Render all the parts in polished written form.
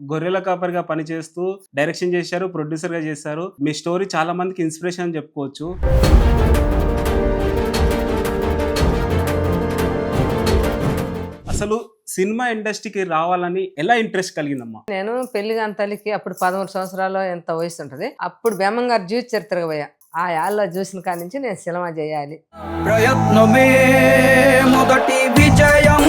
గొర్రెల కాపరిగా పనిచేస్తూ డైరెక్షన్ చేశారు, ప్రొడ్యూసర్ గా చేశారు. మీ స్టోరీ చాలా మందికి ఇన్స్పిరేషన్ అని చెప్పుకోవచ్చు. అసలు సినిమా ఇండస్ట్రీకి రావాలని ఎలా ఇంట్రెస్ట్ కలిగిందమ్మా? నేను పెళ్లి కాని తల్లికి అప్పుడు 13 సంవత్సరాలు ఎంత వయసు ఉంటది. అప్పుడు బెమ్మంగారు జీవిత చరిత్రకు పోయా. ఆ యాళ్ళలో చూసిన కాడి నుంచి నేను సినిమా చేయాలి. ప్రయత్నమే మొదటి విజయం.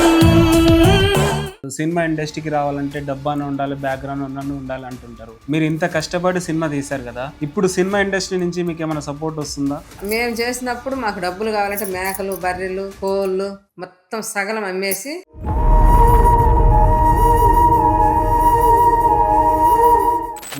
సినిమా ఇండస్ట్రీకి రావాలంటే డబ్బాను ఉండాలి, బ్యాక్గ్రౌండ్ ఉండాలి అంటుంటారు. మీరు ఇంత కష్టపడి సినిమా తీశారు కదా, ఇప్పుడు సినిమా ఇండస్ట్రీ నుంచి మీకు ఏమైనా సపోర్ట్ వస్తుందా? మేము చేసినప్పుడు మాకు డబ్బులు కావాలంటే మేకలు, బర్రెలు, కోళ్ళు మొత్తం సగలం అమ్మేసి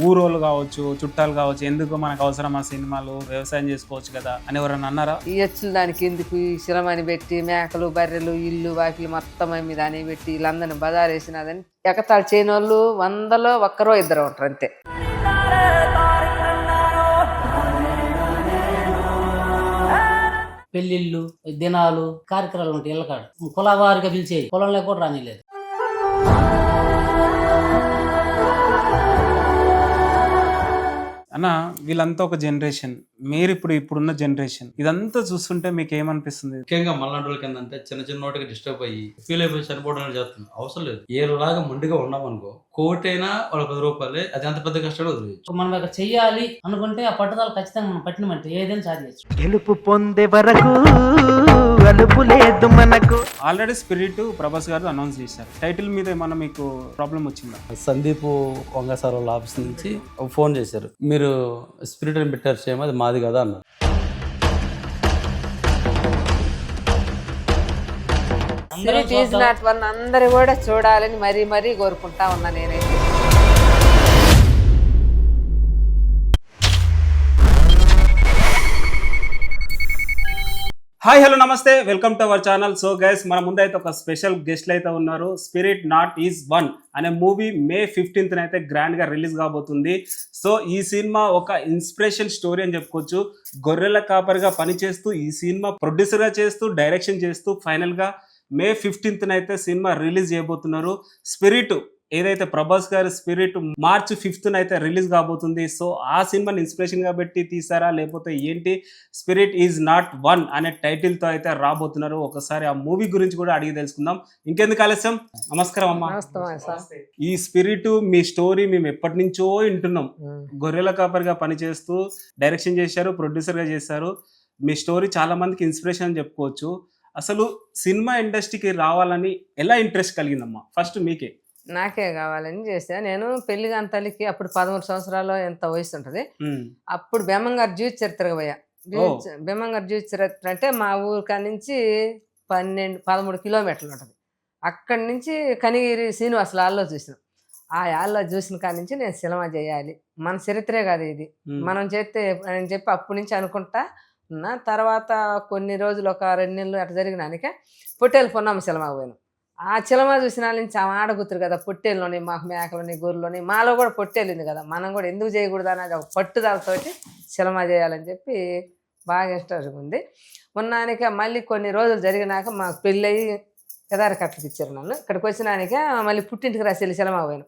ఊరోళ్ళు కావచ్చు, చుట్టాలు కావచ్చు, ఎందుకు మనకు అవసరం ఆ సినిమాలు, వ్యవసాయం చేసుకోవచ్చు కదా అని ఎవరన్నా అన్నారా? ఈ ఎచ్చులు దానికి ఎందుకు ఈ శిలమని పెట్టి మేకలు, బర్రెలు, ఇల్లు వాకిలు మొత్తం అమ్మి దాన్ని పెట్టి వీళ్ళందరినీ బజార్ వేసినదని ఎగతాళి చేయని వాళ్ళు 100లో ఒక్కరో ఇద్దరు ఉంటారు అంతే. పెళ్లిళ్ళు, దినాలు, కార్యక్రమాలు ఉంటాయి. ఇళ్ళకాడ కులవారిగా పిలిచేది, పొలంలో కూడా రానిలేదు. అన్న, వీళ్ళంతా ఒక జనరేషన్, మీరు ఇప్పుడున్న జనరేషన్, ఇదంతా చూస్తుంటే మీకు ఏమనిపిస్తుంది? ముఖ్యంగా మళ్ళీ రోజులకి ఏంటంటే చిన్న చిన్న నోటికి డిస్టర్బ్ అయ్యి ఫీల్ అయిపోయి చనిపోవడం చేస్తున్నాం. అవసరం లేదు. ఏలాగా మొండిగా ఉన్నామనుకో, కోటైనా వాళ్ళ 10 రూపాయలే, అది ఎంత పెద్ద కష్టాలు వదిలేయచ్చు. మనం ఇక చెయ్యాలి అనుకుంటే ఆ పట్టుదల ఖచ్చితంగా మనం పట్టినమంటే ఏదైనా సాధించచ్చు. గెలుపు పొందే వరకు అలుపు లేదు మనకు. ఆల్రెడీ స్పిరిట్ ప్రభాస్ గారు అనౌన్స్ చేశారు. టైటిల్ మీద ఏమన్నా మీకు ప్రాబ్లం వచ్చిందా? సందీప్ వంగ సార్ వాళ్ళ ఆఫీస్ నుంచి ఫోన్ చేశారు, మీరు స్పిరిట్ అని పెట్టారు సేమ్, అది మాది కదా అన్నారు. Spirit is not one అందరూ కూడా చూడాలని మరీ మరీ కోరుకుంటా ఉన్నా నేనైతే. హాయ్, హలో, నమస్తే, welcome to our channel. So guys, మన ముందైతే ఒక స్పెషల్ గెస్ట్లు అయితే ఉన్నారు. స్పిరిట్ నాట్ ఈజ్ వన్ అనే మూవీ May 15th అయితే గ్రాండ్ గా రిలీజ్ కాబోతుంది. సో ఈ సినిమా ఒక ఇన్స్పిరేషన్ స్టోరీ అని చెప్పుకోవచ్చు. గొర్రెల కాపరిగా పనిచేస్తూ ఈ సినిమా ప్రొడ్యూసర్ గా చేస్తూ డైరెక్షన్ చేస్తూ ఫైనల్ గా May 15th అయితే సినిమా రిలీజ్ చేయబోతున్నారు. స్పిరిట్ ఏదైతే ప్రభాస్ గారి స్పిరిట్ March 5th అయితే రిలీజ్ కాబోతుంది. సో ఆ సినిమాని ఇన్స్పిరేషన్ గా పెట్టి తీసారా, లేకపోతే ఏంటి? స్పిరిట్ ఈజ్ నాట్ వన్ అనే టైటిల్ తో అయితే రాబోతున్నారు. ఒకసారి ఆ మూవీ గురించి కూడా అడిగి తెలుసుకుందాం. ఇంకెందుకు ఆలస్యం? నమస్కారం అమ్మా. ఈ స్పిరిట్ మీ స్టోరీ మేము ఎప్పటి నుంచో వింటున్నాం. గొర్రెల కాపరిగా పనిచేస్తూ డైరెక్షన్ చేశారు, ప్రొడ్యూసర్ గా చేశారు. మీ స్టోరీ చాలా మందికి ఇన్స్పిరేషన్ అని చెప్పుకోవచ్చు. అసలు సినిమా ఇండస్ట్రీకి రావాలని ఎలా ఇంట్రెస్ట్ కలిగిందమ్మా? ఫస్ట్ మీకే. నాకే కావాలని చేసా. నేను పెళ్లి కాని తల్లికి అప్పుడు 13 సంవత్సరాలు ఎంత వయసు ఉంటది. అప్పుడు బెమ్మంగారు జీవిత చరిత్రకు పోయా. బెమ్మంగారు జీవిత చరిత్ర అంటే మా ఊరు కాడి నుంచి 13 కిలోమీటర్లు ఉంటది. అక్కడి నుంచి కనిగిరి శ్రీనివాస లాల్లో చూసిన. ఆ యాళ్ళలో చూసిన కాడి నుంచి నేను సినిమా చేయాలి, మన చరిత్రే కాదు ఇది, మనం చేస్తే అని చెప్పి అప్పటి నుంచి అనుకుంటా ఉన్నా. తర్వాత కొన్ని రోజులు ఒక 2 నెలలు అట్లా జరిగినానికే పొట్టేలు పొన్నమ్మ సినిమా పోయాను. ఆ సినిమా చూసిన నుంచి ఆమె ఆడగుతురు కదా, పొట్టేలులోని మాకు మేకలోని గొర్రెలోని మాలో కూడా పొట్టేలింది కదా, మనం కూడా ఎందుకు చేయకూడదు అనేది ఒక పట్టుదలతోటి సినిమా చేయాలని చెప్పి బాగా ఇంట్రెస్ట్ ఉంది. ఉన్నానికే మళ్ళీ కొన్ని రోజులు జరిగినాక మాకు పెళ్ళయి ఎదారికట్లకి ఇచ్చారు నన్ను. ఇక్కడికి వచ్చినానికే మళ్ళీ పుట్టింటికి రాసి సినిమా పోయాను.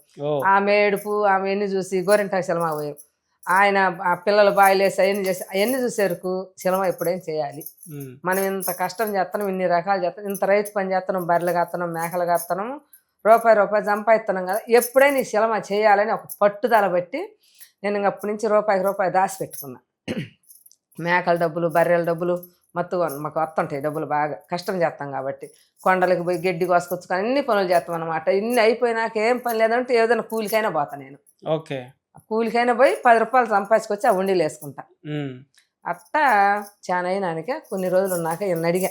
ఆమె ఏడుపు, ఆమె ఎన్ని చూసి గోరింటాకు సినిమా పోయాను. ఆయన ఆ పిల్లలు బాయిలేసి అవన్నీ చేసి అవన్నీ చూసేరకు సినిమా ఎప్పుడేం చేయాలి, మనం ఇంత కష్టం చేస్తున్నాం, ఇన్ని రకాలు చేస్తాం, ఇంత రైతు పని చేస్తున్నాం, బర్రెలు కాస్తున్నాం, మేకలు కాస్తున్నాం, రూపాయి సంపాదిస్తున్నాం కదా, ఎప్పుడైనా ఈ సినిమా చేయాలని ఒక పట్టుదల బట్టి నేను అప్పటి నుంచి రూపాయి దాచి పెట్టుకున్నా. మేకల డబ్బులు, బర్రెల డబ్బులు మొత్తం మాకు వస్తుంటాయి డబ్బులు, బాగా కష్టం చేస్తాం కాబట్టి. కొండలకు పోయి గడ్డి కోసుకొచ్చుకొని అన్ని పనులు చేస్తాం అనమాట. ఇన్ని అయిపోయినాక ఏం పని లేదంటే ఏదైనా కూలికైనా పోతా నేను. ఓకే, కూలికైనా పోయి 10 రూపాయలు సంపాదించుకొచ్చి ఆ ఉండీలు వేసుకుంటా. అట్టా చాలా అయినాక కొన్ని రోజులు ఉన్నాక ఈయన అడిగా,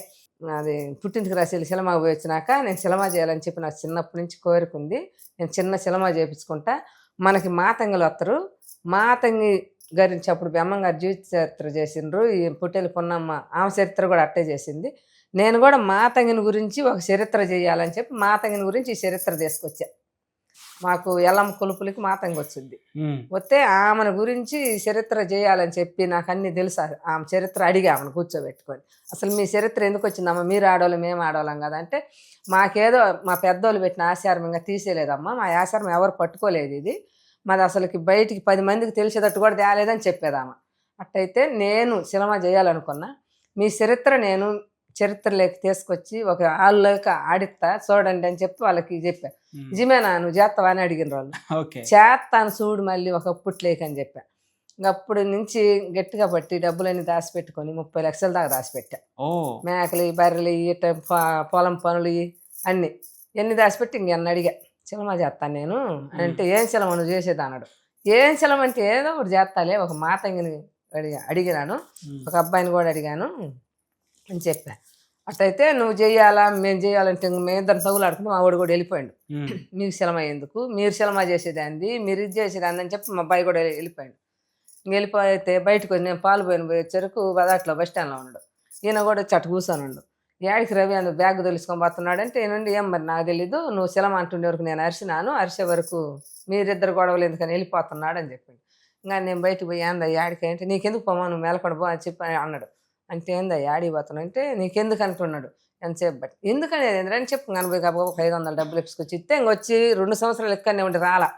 అది పుట్టింటికి రాసి సినిమా పోయి వచ్చినాక నేను సినిమా చేయాలని చెప్పి నాకు చిన్నప్పటి నుంచి కోరుకుంది. నేను చిన్న సినిమా చేయించుకుంటా. మనకి మాతంగిలు వస్తారు, మాతంగి గురించి అప్పుడు బెమ్మంగారు జీవిత చరిత్ర చేసిండ్రు. ఈ పుట్టేలు పొన్నమ్మ ఆమె చరిత్ర కూడా అట్టే చేసింది. నేను కూడా మాతంగిని గురించి ఒక చరిత్ర చేయాలని చెప్పి మాతంగిని గురించి ఈ చరిత్ర తీసుకొచ్చా. మాకు ఎల్లమ్మ కొలుపులకి మాతంగా వచ్చింది. ఉమ్, వస్తే ఆమెను గురించి చరిత్ర చేయాలని చెప్పి నాకు అన్ని తెలుసు. ఆమె చరిత్ర అడిగా ఆమెను కూర్చోబెట్టుకొని, అసలు మీ చరిత్ర ఎందుకు వచ్చిందమ్మా, మీరు ఆడవాళ్ళం మేము ఆడవాళ్ళం కదా అంటే, మాకేదో మా పెద్దోళ్ళు పెట్టిన ఆచారం ఇంకా తీసేయలేదమ్మా, మా ఆచారం ఎవరు పట్టుకోలేదు, ఇది మాది అసలుకి బయటికి 10 మందికి తెలిసేటట్టు కూడా తేలేదని చెప్పేదామా. అట్టయితే నేను సినిమా చేయాలనుకున్నా, మీ చరిత్ర నేను చరిత్రలోకి తీసుకొచ్చి ఒక హాల్లోకి ఆడిస్తా చూడండి అని చెప్పి వాళ్ళకి చెప్పా. నిజమేనా నువ్వు చేస్తావా అని అడిగిన వాళ్ళు. ఓకే. చేస్తాను చూడు మళ్ళీ ఒకప్పుట్లేక అని చెప్పా. అప్పుడు నుంచి గట్టిగా పట్టి డబ్బులన్నీ దాచిపెట్టుకొని 30 లక్షల దాకా దాచిపెట్టా. ఓ, మేకలు బర్రెలు ఇట్ట పొలం పనులు అన్నీ ఎన్ని దాచిపెట్టి ఇంకెన్న అడిగా, సినిమా చేస్తాను నేను అంటే, ఏం సినిమా నువ్వు చేసేది అన్నాడు. ఏం సినిమా అంటే ఏదో ఒకటి చేస్తాలే, ఒక మాతంగిని అడిగినాను, ఒక అబ్బాయిని కూడా అడిగాను అని చెప్పా. అట్టయితే నువ్వు చేయాలా మేము చేయాలంటే మేము ఇద్దరు తగులాడుకుంటే మా వాడు కూడా వెళ్ళిపోయాడు. మీకు సినిమా ఎందుకు, మీరు సినిమా చేసేదాన్ని, మీరు ఇది చేసేదాన్ని అని చెప్పి మా అబ్బాయి కూడా వెళ్ళిపోయాడు. వెళ్ళిపోతే బయటకు వచ్చి నేను పాలు పోయిన వచ్చేరకు బదాట్లో బస్ స్టాండ్లో ఉన్నాడు. ఈయన కూడా చట్ట కూర్చొని యాడికి రవి అని బ్యాగ్ తెలుసుకొని పోతున్నాడు అంటే, ఏనండి ఏం మరి నాకు తెలీదు, నువ్వు సినిమా అంటుండే వరకు నేను అరిసినాను, అరిసే వరకు మీరిద్దరు గొడవలు ఎందుకని వెళ్ళిపోతున్నాడు అని చెప్పిండు. ఇంకా నేను బయటకు పోయి ఏందా యాడికి అంటే, నీకెందుకు పోమా నువ్వు మేలకొండ పో అని చెప్పి అన్నాడు. అంటే ఏందా యాడికి పోతున్నావు అంటే, నీకెందుకు అంటున్నాడు. ఎంతసేపు బట్టి ఎందుకని అని చెప్పి కనబోయి కాబట్టి ఒక 500 డబ్బులు ఎప్పుకొచ్చి ఇస్తే ఇంకొచ్చి 2 సంవత్సరాలు ఎక్కడనే ఉండి రాలా.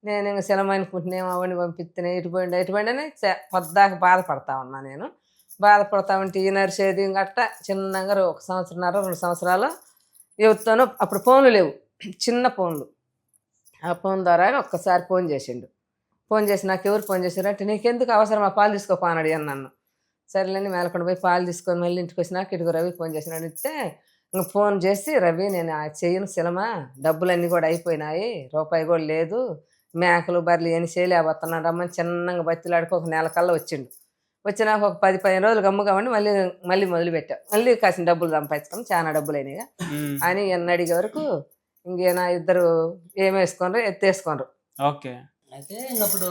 నేను ఇంకా సినిమా అనుకుంటున్నాం అవన్నీ పంపిస్తున్నాయి, ఇటుపోయిండి అని పొద్దాక బాధపడతా ఉన్నా. నేను బాధపడతా ఉంటే ఈ నరిసేది గట్ట చిన్నగా 1 సంవత్సరంన్నర 2 సంవత్సరాలు ఎవరితోనో అప్పుడు ఫోన్లు లేవు, చిన్న ఫోన్లు. ఆ ఫోన్ ద్వారా ఒక్కసారి ఫోన్ చేసిండు. ఫోన్ చేసి నాకు ఎవరు ఫోన్ చేశారు అంటే, నీకెందుకు అవసరం ఆ పాలు తీసుకోపోని అడిగాను నన్ను. సరేలేని మేలకొండ పోయి పాలు తీసుకొని మళ్ళీ ఇంటికి వచ్చినాక ఇటుకు రవి ఫోన్ చేసినాడు. ఇస్తే ఇంక ఫోన్ చేసి, రవి నేను చెయ్యను సినిమా, డబ్బులన్నీ కూడా అయిపోయినాయి, రూపాయి కూడా లేదు, మేకలు బర్రెలు ఏమి చేయలేకపోతున్నాను రమ్మని చిన్నగా బతిలాడుకో ఒక నెల కల్లా వచ్చిండు. వచ్చినాక ఒక 10-15 రోజులు గమ్ముగామండి మళ్ళీ మొదలుపెట్టా. మళ్ళీ కాసిన డబ్బులు సంపాదించుకొని చాలా డబ్బులు అయినాయిగా అని ఎన్న అడిగే వరకు ఇంకేనా ఇద్దరు ఏమేసుకోనరు ఎత్తేసుకోనరు. ఓకే. అయితే ఇంకప్పుడు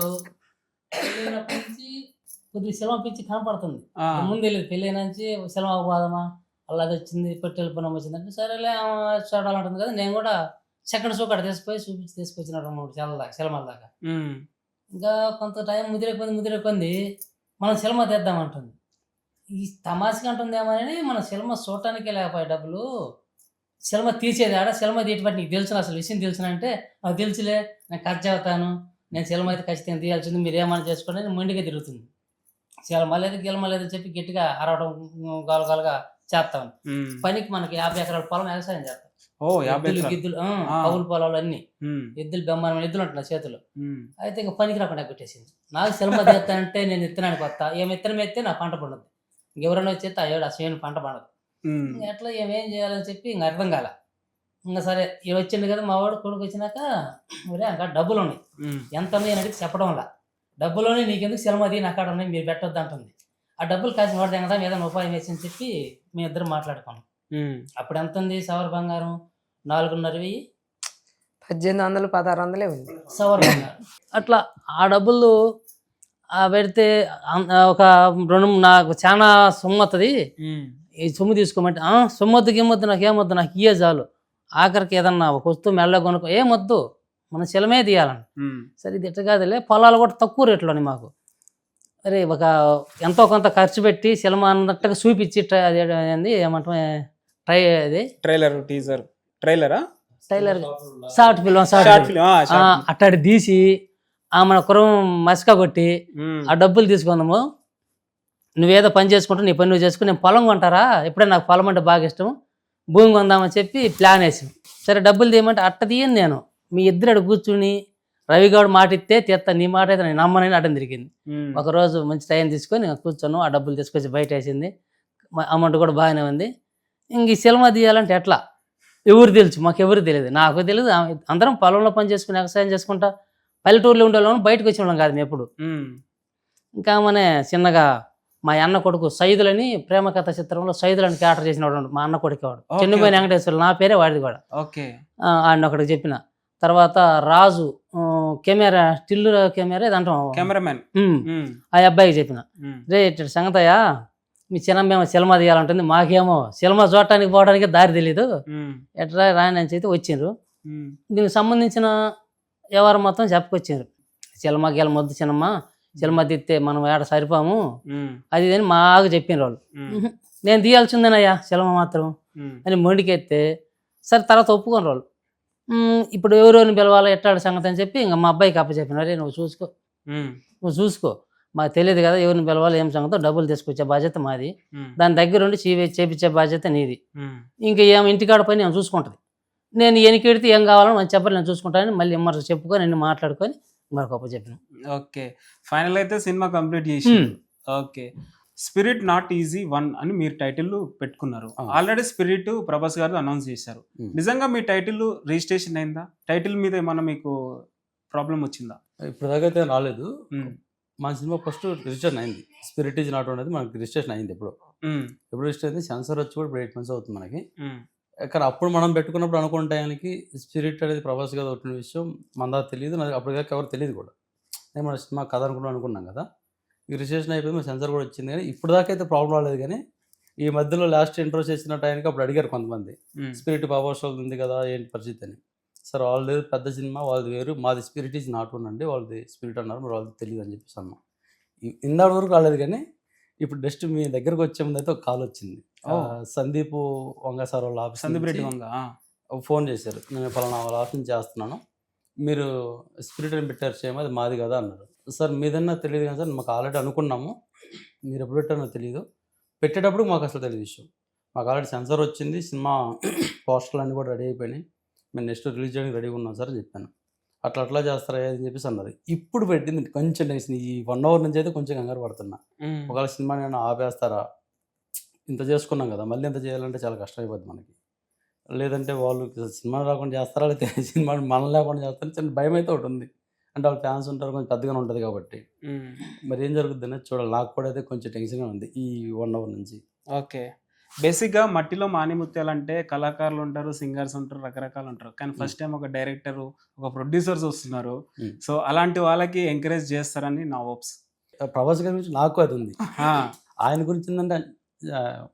పెళ్ళైనప్పటి నుంచి కొద్దిగా సినిమా పిచ్చి కనపడుతుంది. ముందు వెళ్ళేది పెళ్ళైన నుంచి సినిమా పోదామా, అలా అది వచ్చింది పెట్టెల పనం వచ్చిందంటే సరేలే చూడాలంటుంది కదా. నేను కూడా సెకండ్ షో కాడ తీసుకొచ్చినాడు 3 సినిమాల దాకా. ఇంకా కొంత టైం ముదిరేకొంది మనం సినిమా తెద్దామంటుంది. ఈ తమాషగా అంటుంది ఏమని మనం సినిమా చూడటానికే లేకపోయే డబ్బులు, సినిమా తీసేది ఆడ, సినిమా తీయటం నీకు తెలుసు అసలు విషయం తెలుసునా అంటే, నాకు తెలుసులే నేను ఖర్చు అవుతాను, నేను సినిమా అయితే ఖచ్చితంగా తీయాల్సింది, మీరు ఏమైనా చేసుకోండి అని మొండిగా తిరుగుతుంది. సినిమా లేదు గిలమ లేదు చెప్పి గట్టిగా అరవడం గోలగా చేస్తాను. పనికి మనకి 50 ఎకరాల పొలం వ్యవసాయం చేస్తాం. గిద్దులు కౌలు పొలాలు అన్ని ఎద్దులు బెమ్మరమైన ఎద్దులు ఉంటున్నాయి చేతులు. అయితే ఇంకా పనికి రాకుండా పెట్టేసింది. నాకు సినిమా తీస్తానంటే నేను ఇత్తనానికి వస్తా, ఏమి ఇత్తనం ఎత్తే నా పంట పండుద్ది, ఇంకెవరైనా వచ్చేస్తే అయ్యాడు ఆ చేయని పంట పండదు. ఎట్లా ఏమేం చేయాలని చెప్పి ఇంక అర్థం కాల. ఇంకా సరే ఇవి వచ్చింది కదా మా వాడు కొడుకు వచ్చినాక, ఒరే ఇంకా డబ్బులు ఉన్నాయి ఎంత ఉన్నాయి అని అడిగి చెప్పడం వల్ల, డబ్బులోనే నీకెందుకు సినిమా తీ నా కాడ ఉన్నాయి మీరు పెట్టొద్దు అంటుంది. ఆ డబ్బులు కాసిన వాడు కదా ఏదైనా ఉపాయం వేసి అని చెప్పి మేము ఇద్దరు మాట్లాడుకున్నాం. అప్పుడు ఎంత ఉంది సవర బంగారం 4,500 1800-1600 ఉంది సవర బంగారం. అట్లా ఆ డబ్బులు పెడితే ఒక 2 నాకు చాలా సొమ్ము వస్తుంది, ఈ సొమ్ము తీసుకోమంటే సొమ్మొద్దు గిమ్మొద్దు నాకేమొద్దు, నాకు ఇయ్యే చాలు, ఆఖరికి ఏదన్నా ఒక వస్తువు మెల్ల కొనుక్కో, ఏమొద్దు మన శిలమే తీయాలని. సరే ఇది ఎట్ట కాదులే, పొలాలు కూడా తక్కువ రేట్లోని మాకు, అరే ఒక ఎంతో కొంత ఖర్చు పెట్టి సినిమా అన్నట్టుగా చూపించి అది ఏమంటాం అది ట్రైలర్ టీజర్ ట్రైలరా షార్ట్ ఫిల్మ్ అట్టాడి తీసి మన కురం మసక కొట్టి ఆ డబ్బులు తీసుకుందాము, నువ్వేదో పని చేసుకుంటా నీ పని నువ్వు చేసుకుని, నేను పొలం కొంటారా ఇప్పుడే, నాకు పొలం అంటే బాగా ఇష్టం, భూమి కొందామని చెప్పి ప్లాన్ వేసాం. సరే డబ్బులు తీయమంటే అట్ట తీయను నేను, మీ ఇద్దరు కూర్చుని రవిగౌడ్ మాట ఇస్తే తీస్తా, నీ మాట అయితే నేను నమ్మనని అడ్డం తిరిగింది. ఒకరోజు మంచి టైం తీసుకొని కూర్చొని ఆ డబ్బులు తీసుకొచ్చి బయట వేసింది, అమౌంట్ కూడా బాగానే ఉంది. ఇంక ఈ సినిమా తీయాలంటే ఎట్లా, ఎవరు తెలుసు మాకు, ఎవరు తెలియదు, నాకు తెలియదు, అందరం పొలంలో పని చేసుకుని వ్యవసాయం చేసుకుంటా పల్లెటూరులో ఉండేవాళ్ళం, బయటకు వచ్చిన వాళ్ళం కాదు మేము ఎప్పుడు. ఇంకా మనే చిన్నగా మా అన్న కొడుకు సైదులని ప్రేమ కథ చిత్రంలో సైదులని క్యారెక్టర్ చేసిన వాడు మా అన్న కొడుకు వాడు, చెన్నుపోయిన వెంకటేశ్వరులు నా పేరే వాడిది కూడా. ఆయన ఒకటికి చెప్పిన తర్వాత రాజు కెమెరా స్టిల్ కెమెరా ఇది అంటాం కెమెరామెన్, ఆ అబ్బాయికి చెప్పిన, రే ఇటు సంగతయ్యా మీ చిన్నమ్మేమో సినిమా తీయాలంటుంది, మాకేమో సినిమా చూడటానికి పోవడానికి దారి తెలీదు, ఎట్లా రాని అని చెప్పి వచ్చిండ్రు. దీనికి సంబంధించిన వ్యవహారం మొత్తం చెప్పుకొచ్చారు. సినిమా గీల మొద్దు చిన్నమ్మ, సినిమా తీస్తే మనం ఏడ సరిపోము అది ఇది అని మాకు చెప్పిన వాళ్ళు. నేను తీయాల్సిందేనయ్యా సినిమా మాత్రం అని మొండికెత్తే సరే తర్వాత ఒప్పుకోని వాళ్ళు. ఇప్పుడు ఎవరెవరిని పిలవాలో ఎట్టాడు సంగతి అని చెప్పి ఇంకా మా అబ్బాయికి అప్పచెప్పినారే, నువ్వు చూసుకో మాకు తెలియదు కదా ఎవరిని పిలవాలి ఏం సంగతో, డబ్బులు తీసుకొచ్చే బాధ్యత మాది, దాని దగ్గర ఉండి చేపించే బాధ్యత నీది, ఇంకా ఏం ఇంటికాడ పని ఏం చూసుకుంటుంది, నేను ఎనికెడితే ఏం కావాలని మనం చెప్పాలి నేను చూసుకుంటానని మళ్ళీ ఎమ్మరు చెప్పుకొని నేను మాట్లాడుకొని మరొక అప్పచెప్పిన. ఓకే, ఫైనల్ అయితే సినిమా కంప్లీట్ చేసి. ఓకే, స్పిరిట్ నాట్ ఈజీ 1 అని మీరు టైటిల్ పెట్టుకున్నారు. ఆల్రెడీ స్పిరిట్ ప్రభాస్ గారు అనౌన్స్ చేశారు. నిజంగా మీ టైటిల్ రిజిస్ట్రేషన్ అయిందా? టైటిల్ మీద ఏమన్నా మీకు ప్రాబ్లం వచ్చిందా? ఇప్పుడు దాకా అయితే రాలేదు. మన సినిమా ఫస్ట్ రిజిస్ట్రేషన్ అయింది. స్పిరిట్ ఈజ్ నాట్ అనేది మనకి రిజిస్ట్రేషన్ అయింది. ఎప్పుడు రిజిస్టర్ అయింది, సెన్సర్ వచ్చి కూడా 8 months అవుతుంది మనకి. కానీ అప్పుడు మనం పెట్టుకున్నప్పుడు అనుకున్న టైంకి స్పిరిట్ అనేది ప్రభాస్ గారు వచ్చిన విషయం మన దాకా తెలియదు, నాకు అప్పుడు దాకా ఎవరు తెలియదు కూడా. నేను మన సినిమా కథ అనుకున్నాం కదా. ఈ రిజిస్ట్రేషన్ అయిపోయింది, సెన్సర్ కూడా వచ్చింది. కానీ ఇప్పుడు దాకా అయితే ప్రాబ్లం రాలేదు. కానీ ఈ మధ్యలో లాస్ట్ ఇంట్రో చేసిన టైంకి అప్పుడు అడిగారు కొంతమంది, స్పిరిట్ ప్రభాస్ ఉంది కదా ఏంటి పరిస్థితి అని. సార్ వాళ్ళది పెద్ద సినిమా, వాళ్ళది వేరు, మాది స్పిరిట్ ఈజ్ నాట్ 1 అండి, వాళ్ళది స్పిరిట్ అన్నారు, మరి వాళ్ళది తెలియదు అని చెప్పేసి అన్నాం. ఇందాటి వరకు రాలేదు. కానీ ఇప్పుడు జస్ట్ మీ దగ్గరకు వచ్చే ముందు అయితే ఒక కాల్ వచ్చింది. సందీప్ వంగ సార్ వాళ్ళ ఆఫీస్, సందీప్ రెడ్డి వంగ ఫోన్ చేశారు, నేను ఫలానా వాళ్ళ ఆఫీస్ నుంచి చేస్తున్నాను, మీరు స్పిరిట్ అని పెట్టారు చేయమో అది మాది కదా అన్నారు. సార్ మీదన్నా తెలియదు కానీ సార్ మాకు ఆల్రెడీ అనుకున్నాము, మీరు ఎప్పుడు పెట్టారో తెలియదు, పెట్టేటప్పుడు మాకు అసలు తెలియదు విషయం. మాకు ఆల్రెడీ సెన్సర్ వచ్చింది, సినిమా పోస్టర్లు అన్నీ కూడా రెడీ అయిపోయినాయి, మేము నెక్స్ట్ రిలీజ్ చేయడానికి రెడీగా ఉన్నాం సార్ అని చెప్పాను. అట్లా చేస్తారా అని చెప్పేసి అన్నారు. ఇప్పుడు పెట్టింది కొంచెం టెన్షన్, ఈ 1 hour నుంచి అయితే కొంచెం కంగారు పడుతున్నా. ఒకవేళ సినిమా నేను ఆపేస్తారా, ఇంత చేసుకున్నాం కదా మళ్ళీ ఇంత చేయాలంటే చాలా కష్టం అయిపోద్ది మనకి, లేదంటే వాళ్ళు సినిమా రాకుండా చేస్తారా లేకపోతే సినిమా మనం లేకుండా చేస్తారని చిన్న భయం అయితే ఒకటి ఉంది. అంటే వాళ్ళు ఫ్యాన్స్ ఉంటారు, కొంచెం పెద్దగానే ఉంటుంది కాబట్టి మరి ఏం జరుగుతుంది అనేది చూడాలి. నాకు కూడా అయితే కొంచెం టెన్షన్గా ఉంది ఈ 1 hour నుంచి. ఓకే, బేసిక్గా మట్టిలో మాణిముత్యాలు అంటే కళాకారులు ఉంటారు, సింగర్స్ ఉంటారు, రకరకాలు ఉంటారు. కానీ ఫస్ట్ టైం ఒక డైరెక్టర్, ఒక ప్రొడ్యూసర్స్ వస్తున్నారు. సో అలాంటి వాళ్ళకి ఎంకరేజ్ చేస్తారని నా హోప్స్. ప్రభాస్ గారి గురించి నాకు అది ఉంది. ఆయన గురించి ఏంటంటే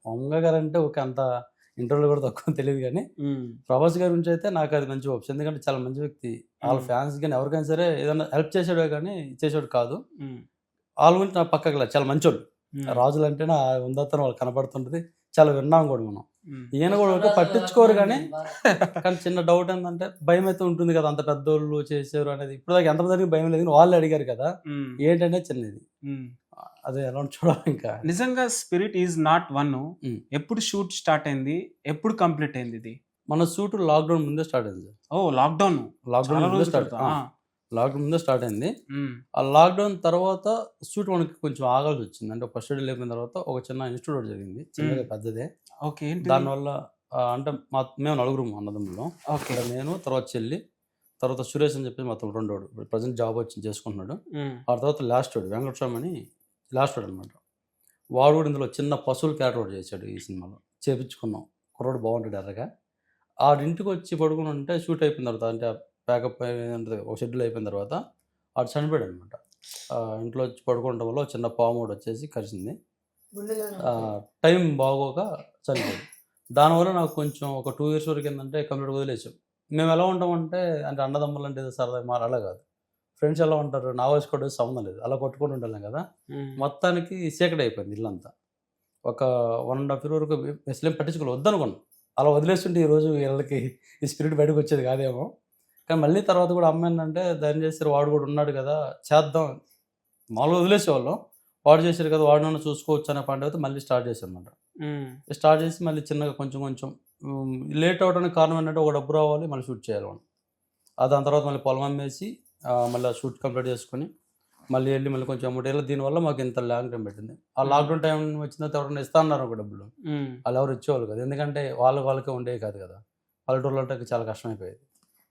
వంగ గారు అంటే ఒక అంత ఇంటర్వ్యూలో కూడా తక్కువ తెలియదు. కానీ ప్రభాస్ గారి గురించి అయితే నాకు అది మంచి హోప్స్. ఎందుకంటే చాలా మంచి వ్యక్తి. వాళ్ళ ఫ్యాన్స్ కానీ ఎవరికైనా సరే ఏదైనా హెల్ప్ చేసాడే కానీ చేసేవాడు కాదు. వాళ్ళ గురించి నా పక్కకి చాలా మంచోళ్ళు. రాజులు అంటే నా ఉందతను వాళ్ళు కనపడుతుంటది, చాలా విన్నాం కూడా మనం. ఈయన కూడా పట్టించుకోరు. కానీ చిన్న డౌట్ ఏంటంటే భయం అయితే ఉంటుంది కదా, అంత పెద్దోళ్ళు చేశారు అనేది. ఇప్పుడు దాకా ఎంతమందికి భయం లేదు, వాళ్ళు అడిగారు కదా ఏంటంటే చిన్నది, అదే ఎలా చూడాలి. ఇంకా నిజంగా స్పిరిట్ ఈజ్ నాట్ 1 ఎప్పుడు షూట్ స్టార్ట్ అయింది, ఎప్పుడు కంప్లీట్ అయింది? ఇది మన షూట్ లాక్డౌన్ ముందే స్టార్ట్ అయింది. లాక్డౌన్ ముందే స్టార్ట్ అయింది. ఆ లాక్డౌన్ తర్వాత షూట్ మనకి కొంచెం ఆగాల్సి వచ్చింది. అంటే ఫస్ట్ షెడ్యూల్ అయిపోయిన తర్వాత ఒక చిన్న ఇన్స్టిట్యూట్ జరిగింది, చిన్నగా పెద్దదే. ఓకే, దానివల్ల అంటే మేము 4 అన్నదమ్ములం. నేను, తర్వాత చెల్లి, తర్వాత సురేష్ అని చెప్పి మా తమ్ముడు ప్రజెంట్ జాబ్ వచ్చి చేసుకుంటున్నాడు. ఆ తర్వాత లాస్ట్ వెంకటస్వామి అని లాస్ట్ అనమాట. వాడు కూడా ఇందులో చిన్న పశువుల క్యారెక్టర్ చేశాడు ఈ సినిమాలో. చేపించుకున్నాం, కుర్రోడు బాగుంటాడు ఎర్రగా. ఆడింటికి వచ్చి పడుకుని ఉంటే షూట్ అయిపోయిన తర్వాత, అంటే ప్యాకప్ అంటే ఒక షెడ్యూల్ అయిపోయిన తర్వాత ఆడు చనిపోయాడు అనమాట. ఇంట్లో వచ్చి పడుకోవడం వల్ల చిన్న పాము కూడా వచ్చేసి కరిచింది. టైం బాగోక చనిపోయాడు. దానివల్ల నాకు కొంచెం ఒక 2 years వరకు ఏంటంటే కంప్లీట్గా వదిలేసాం. మేము ఎలా ఉంటామంటే, అంటే అన్నదమ్ములు అంటే సరదా అలా కాదు. ఫ్రెండ్స్ ఎలా ఉంటారు, నా వయసు కూడా సంబంధం లేదు, అలా కొట్టుకుంటూ ఉండాలి కదా. మొత్తానికి చీకటి అయిపోయింది ఇల్లంతా. ఒక 1.5 year వరకు అసలు ఏం పట్టించుకోవాలి, వద్దనుకున్నాం. అలా వదిలేస్తుంటే ఈరోజు వీళ్ళకి ఈ స్పిరిట్ బయటకు వచ్చేది కాదేమో. కానీ మళ్ళీ తర్వాత కూడా అమ్మ ఏంటంటే ధైర్యం చేస్తారు, వాడు కూడా ఉన్నాడు కదా చేద్దాం, మామూలుగా వదిలేసేవాళ్ళం. వాడు చేశారు కదా, వాడు నన్ను చూసుకోవచ్చు అనే పాయింట్ అయితే మళ్ళీ స్టార్ట్ చేశాం అనమాట. స్టార్ట్ చేసి మళ్ళీ చిన్నగా కొంచెం లేట్ అవడానికి కారణం ఏంటంటే ఒక డబ్బు రావాలి, మళ్ళీ షూట్ చేయాలి మనం. దాని తర్వాత మళ్ళీ పొలం అమ్మేసి మళ్ళీ షూట్ కంప్లీట్ చేసుకొని మళ్ళీ వెళ్ళి మళ్ళీ కొంచెం అమౌంట్ వెళ్ళి, దీనివల్ల మాకు ఇంత లాంగ్ టైం పెట్టింది. ఆ లాక్డౌన్ టైం వచ్చిన తర్వాత ఎవరైనా ఇస్తా అన్నారు ఒక డబ్బులు, వాళ్ళు ఎవరు ఇచ్చేవాళ్ళు కదా. ఎందుకంటే వాళ్ళకే ఉండేవి కాదు కదా, పల్లెటూరులో అంటే చాలా కష్టమైపోయేది.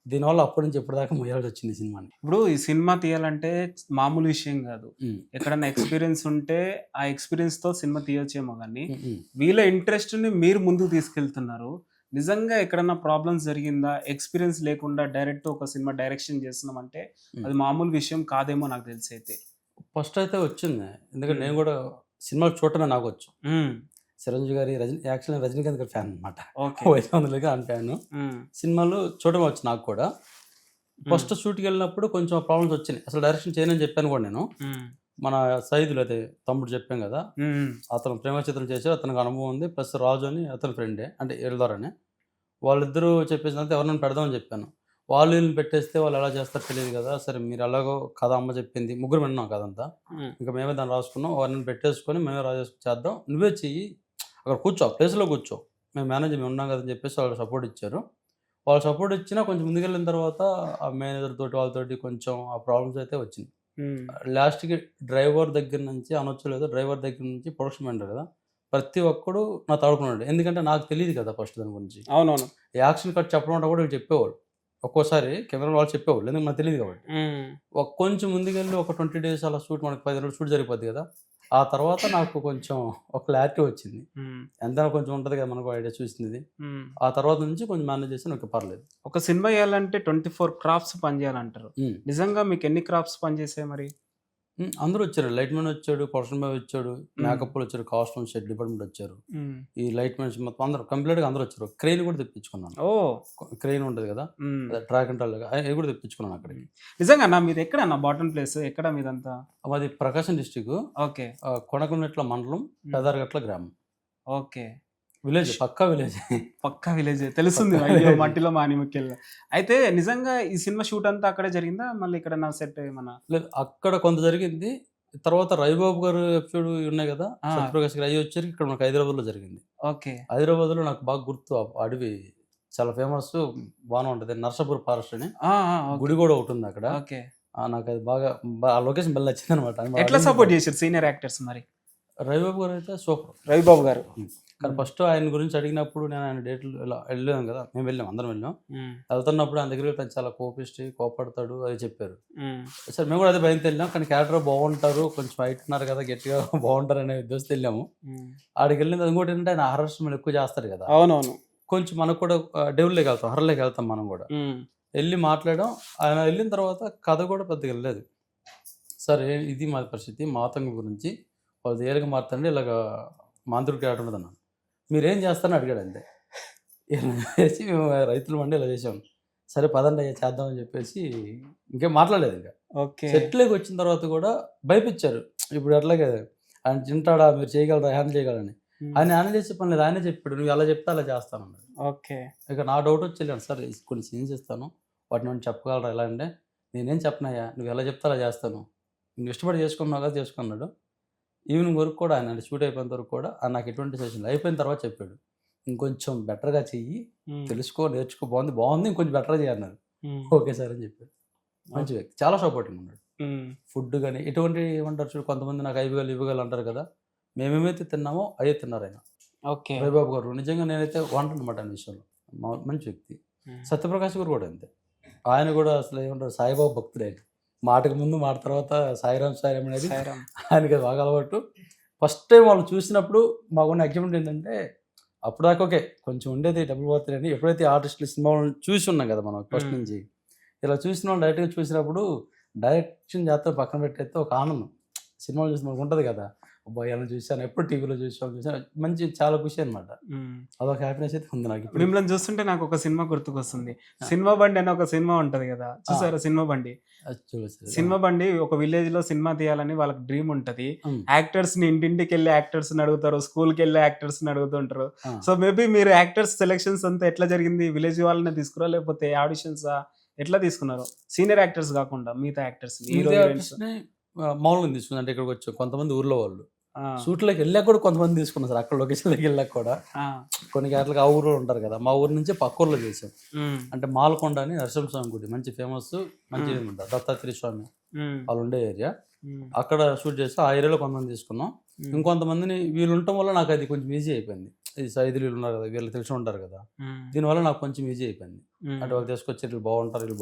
దీనివల్ల అప్పటి నుంచి ఎప్పటిదాకా మొయ్యాల్సి వచ్చింది సినిమాని. ఇప్పుడు ఈ సినిమా తీయాలంటే మామూలు విషయం కాదు. ఎక్కడన్నా ఎక్స్పీరియన్స్ ఉంటే ఆ ఎక్స్పీరియన్స్ తో సినిమా తీయొచ్చేమో, కానీ వీళ్ళ ఇంట్రెస్ట్ ని మీరు ముందుకు తీసుకెళ్తున్నారు. నిజంగా ఎక్కడన్నా ప్రాబ్లమ్స్ జరిగిందా? ఎక్స్పీరియన్స్ లేకుండా డైరెక్ట్ ఒక సినిమా డైరెక్షన్ చేస్తున్నామంటే అది మామూలు విషయం కాదేమో నాకు తెలిసి. అయితే ఫస్ట్ అయితే వచ్చింది, ఎందుకంటే నేను కూడా సినిమాలు చూడటమే నాకు వచ్చు. చిరంజీవి గారి యాక్చువల్లీ రజనీకాంత్ గారి ఫ్యాన్ అనమాట. ఓకే. వైష్ణవులుగా ఆయన ఫ్యాన్. సినిమాలు చూడడం వచ్చు నాకు కూడా. ఫస్ట్ షూట్కి వెళ్ళినప్పుడు కొంచెం ప్రాబ్లమ్స్ వచ్చినాయి. అసలు డైరెక్షన్ చేయనని చెప్పాను కూడా నేను. మన సైదులు అయితే తమ్ముడు చెప్పాం కదా, అతను ప్రేమ చిత్రం చేశారు, అతనికి అనుభవం ఉంది, ప్లస్ రాజు అని అతని ఫ్రెండే, అంటే వెళ్దారని. వాళ్ళిద్దరూ చెప్పేసిన తర్వాత ఎవరినైనా పెడదామని చెప్పాను. వాళ్ళు వీళ్ళని పెట్టేస్తే వాళ్ళు ఎలా చేస్తారో తెలియదు కదా, సరే మీరు ఎలాగో కథ అమ్మ చెప్పింది, ముగ్గురు విన్నాం కదంతా, ఇంకా మేమే దాన్ని రాసుకున్నాం, వాళ్ళని పెట్టేసుకొని మేమే చేద్దాం, నువ్వే చెయ్యి, అక్కడ కూర్చో, ప్లేస్లో కూర్చో, మేము మేనేజర్ మేము ఉన్నాం కదని చెప్పేసి వాళ్ళు సపోర్ట్ ఇచ్చారు. వాళ్ళు సపోర్ట్ ఇచ్చినా కొంచెం ముందుకెళ్ళిన తర్వాత ఆ మేనేజర్ తోటి వాళ్ళతోటి కొంచెం ఆ ప్రాబ్లమ్స్ అయితే వచ్చింది. లాస్ట్కి డ్రైవర్ దగ్గర నుంచి అనొచ్చలేదు, డ్రైవర్ దగ్గర నుంచి ప్రొడక్షన్ మేనేజర్ కదా, ప్రతి ఒక్కడు నా తాడుకున్నాడు. ఎందుకంటే నాకు తెలియదు కదా ఫస్ట్ దాని గురించి. అవునవును. యాక్షన్ కట్ చెప్పడం అంటే కూడా వీళ్ళు చెప్పేవాళ్ళు, ఒక్కోసారి కెమెరా వాళ్ళు చెప్పేవాళ్ళు, ఎందుకంటే నాకు తెలియదు కాబట్టి. కొంచెం ముందుకెళ్ళి ఒక 20 days అలా షూట్, మనకి 10 రోజులు షూట్ జరిగిపోద్ది కదా, ఆ తర్వాత నాకు కొంచెం ఒక క్లారిటీ వచ్చింది. ఎంత కొంచెం ఉంటుంది కదా మనకు ఐడియా చూసింది. ఆ తర్వాత నుంచి కొంచెం మేనేజ్ చేసి నాకు పర్లేదు. ఒక సినిమా వేయాలంటే 24 క్రాఫ్ట్స్ పనిచేయాలంటారు. నిజంగా మీకు ఎన్ని క్రాఫ్ట్స్ పనిచేసాయి మరి? అందరూ వచ్చారు. లైట్ మ్యాన్ వచ్చాడు, ప్రొడక్షన్ బాయ్ వచ్చాడు, మేకప్ వచ్చారు, కాస్ట్యూమ్ సెట్ డిపార్ట్మెంట్ వచ్చారు, ఈ లైట్ మ్యాన్స్ మొత్తం అందరూ కంప్లీట్గా అందరూ వచ్చారు. క్రెయిన్ కూడా తెప్పించుకున్నాను. క్రెయిన్ ఉంటుంది కదా, ట్రాక్ అండ్ ట్రాల్, అది కూడా తెప్పించుకున్నాను అక్కడికి. నిజంగా అన్న మీది ఎక్కడ అన్న బాటన్ ప్లేస్ ఎక్కడ మీదంతా? మాది ప్రకాశం డిస్టిక్. ఓకే. కొనకమెట్ల మండలం, పెదారగట్ల గ్రామం. ఓకే. విలేజ్, పక్కా విలేజ్. పక్కా విలేజ్ తెలుస్తుంది మట్టిలో మానిముఖ్యంగా. అయితే నిజంగా ఈ సినిమా షూట్ అంతా అక్కడే జరిగిందా, మళ్ళీ ఇక్కడ నా సెట్ ఏమన్నా? లేదు, అక్కడ కొంత జరిగింది. తర్వాత రవిబాబు గారు ఎపిసోడ్ ఉన్నాయి కదా, సత్యప్రకాష్ గారు అవి వచ్చారు. ఇక్కడ మనకు హైదరాబాద్లో జరిగింది. ఓకే. హైదరాబాద్లో నాకు బాగా గుర్తు, అడవి చాలా ఫేమస్, బాగానే ఉంటుంది, నర్సాపూర్ ఫారెస్ట్ అని గుడి కూడా ఒకటి ఉంది అక్కడ. ఓకే. నాకు అది బాగా ఆ లొకేషన్ బాగా నచ్చింది అనమాట. ఎట్లా సపోర్ట్ చేశారు సీనియర్ యాక్టర్స్ మరి? రవిబాబు గారు అయితే సూపర్. రవిబాబు గారు కానీ ఫస్ట్ ఆయన గురించి అడిగినప్పుడు నేను ఆయన డేట్లు ఇలా వెళ్ళాను కదా, మేము వెళ్ళాం, అందరం వెళ్ళాం. వెళ్తున్నప్పుడు ఆయన దగ్గరికి తను చాలా కోపడతాడు అది చెప్పారు. సరే మేము కూడా అదే భయంతో వెళ్ళాం, కానీ క్యారెక్టర్ బాగుంటారు, కొంచెం హైట్ ఉన్నారు కదా, గట్టిగా బాగుంటారు అనే ఉద్దేశంతో వెళ్ళాము. ఆడికి వెళ్ళింది ఇంకోటి ఏంటంటే ఆయన హర్రర్ సినిమాలు ఎక్కువ చేస్తారు కదా. అవునవును. కొంచెం మనకు కూడా డెవిల్లోకి వెళ్తాం, హర్రర్లోకి వెళ్తాం మనం కూడా. వెళ్ళి మాట్లాడాం. ఆయన వెళ్ళిన తర్వాత కథ కూడా పెద్దగా వెళ్ళలేదు. సరే ఇది మా పరిస్థితి, మాతంగ గురించి వాళ్ళు ఏళ్ళకి మారుతండి, ఇలాగ మాంత్రుడు క్యారెక్టర్ ఉంటుంది అన్నాను. మీరేం చేస్తారని అడిగాడు అంతే. ఇలా చేసి మేము రైతులు మండి ఇలా చేసాము. సరే పదండి అయ్యా చేద్దామని చెప్పేసి ఇంకేం మాట్లాడలేదు. ఇంకా ఓకే. సెట్లోకి వచ్చిన తర్వాత కూడా భయపించారు. ఇప్పుడు అట్లాగే ఆయన తింటాడా, మీరు చేయగలరా, హ్యాండిల్ చేయగలరని. ఆయన హ్యాండిల్ చేసే పని లేదు, ఆయనే చెప్పాడు, నువ్వు ఎలా చెప్తే అలా చేస్తానన్నాడు. ఓకే. ఇక నా డౌట్ వచ్చి వెళ్ళాను, సార్ కొన్ని సీన్స్ ఇస్తాను, వాటిని మనం చెప్పగలరా ఎలా అంటే, నేనేం చెప్పనయ్యా, నువ్వు ఎలా చెప్తే అలా చేస్తాను, నువ్వు ఇష్టపడి చేసుకున్నావు కదా చేసుకున్నాడు. ఈవినింగ్ వరకు కూడా ఆయన షూట్ అయిపోయిన వరకు కూడా నాకు ఎటువంటి సెషన్ అయిపోయిన తర్వాత చెప్పాడు, ఇంకొంచెం బెటర్గా చెయ్యి, తెలుసుకో, నేర్చుకో, బాగుంది ఇంకొంచెం బెటర్గా చేయన్నారు. ఓకే సార్ అని చెప్పాడు. మంచి వ్యక్తి, చాలా సపోర్టింగ్ ఉన్నాడు. ఫుడ్ కానీ ఎటువంటి ఏమంటారు చూడు, కొంతమంది నాకు ఇవ్వగలు అంటారు కదా, మేమేమైతే తిన్నామో అదే తిన్నారు ఆయన. ఓకే. రవిబాబు గారు నిజంగా నేనైతే వంట అనమాట ఆయన విషయంలో, మంచి వ్యక్తి. సత్యప్రకాష్ గారు కూడా అంతే. ఆయన కూడా అసలు ఏమంటారు, సాయిబాబా భక్తుడు. ఆయన మాటకు ముందు మాట తర్వాత సాయిరామ్ అనేది ఆయనకి బాగా అలవాటు. ఫస్ట్ టైం వాళ్ళు చూసినప్పుడు మాకున్న ఎగ్జామెంట్ ఏంటంటే, అప్పుడు దాకా ఓకే కొంచెం ఉండేది డబ్బులు పోతాయని, ఎప్పుడైతే ఆర్టిస్టులు సినిమా చూసి ఉన్నాం కదా మనం ఫస్ట్ నుంచి, ఇలా చూసిన వాళ్ళు డైరెక్ట్గా చూసినప్పుడు డైరెక్షన్ చేస్తారు పక్కన పెట్టయితే ఒక ఆనందం. సినిమాలు చూసి మనకు ఉంటుంది కదా, అబ్బాయి ఎలా చూసాను, ఎప్పుడు టీవీలో చూసాను, మంచి చాలా ఖుషి అనమాట. అదొక హ్యాపీనెస్ అయితే ఉంది నాకు. మిమ్మల్ని చూస్తుంటే నాకు ఒక సినిమా గుర్తుకొస్తుంది. సినిమా బండి అని ఒక సినిమా ఉంటది కదా, చూసారా? సినిమా బండి. సినిమా బండి ఒక విలేజ్ లో సినిమా తీయాలని వాళ్ళకి డ్రీమ్ ఉంటది. యాక్టర్స్ ని ఇంటింటికి వెళ్ళి యాక్టర్స్ ని అడుగుతారు, స్కూల్ కి వెళ్ళి యాక్టర్స్ ని అడుగుతుంటారు. సో మేబీ మీరు యాక్టర్స్ సెలెక్షన్స్ అంతా ఎట్లా జరిగింది? విలేజ్ వాళ్ళని తీసుకురా లేకపోతే ఆడిషన్స్ ఎట్లా తీసుకున్నారు? సీనియర్ యాక్టర్స్ కాకుండా మిగతా యాక్టర్స్ మామూలుగా తీసుకున్నారు. అంటే ఇక్కడికి వచ్చి కొంతమంది ఊర్లో వాళ్ళు షూట్లోకి వెళ్ళాక కూడా కొంతమంది తీసుకున్నారు సార్. అక్కడ లొకేషన్లోకి వెళ్ళాక కూడా కొన్ని గంటలకు ఆ ఊరు ఉంటారు కదా, మా ఊరు నుంచి పక్క ఊర్లో చేసాం. అంటే మాలకొండ అని నరసింహస్వామి గుడి మంచి ఫేమస్, మంచి ఉంటారు, దత్తాత్రేయ స్వామి వాళ్ళు ఉండే ఏరియా. అక్కడ షూట్ చేస్తే ఆ ఏరియాలో కొంతమంది తీసుకున్నాం. ఇంకొంతమందిని వీళ్ళు ఉండటం వల్ల నాకు అది కొంచెం ఈజీ అయిపోయింది. ఈ సైదులు ఉన్నారు కదా, వీళ్ళు తెలిసి ఉంటారు కదా, దీనివల్ల నాకు కొంచెం ఈజీ అయిపోయింది. అంటే వాళ్ళు తీసుకొచ్చి వీళ్ళు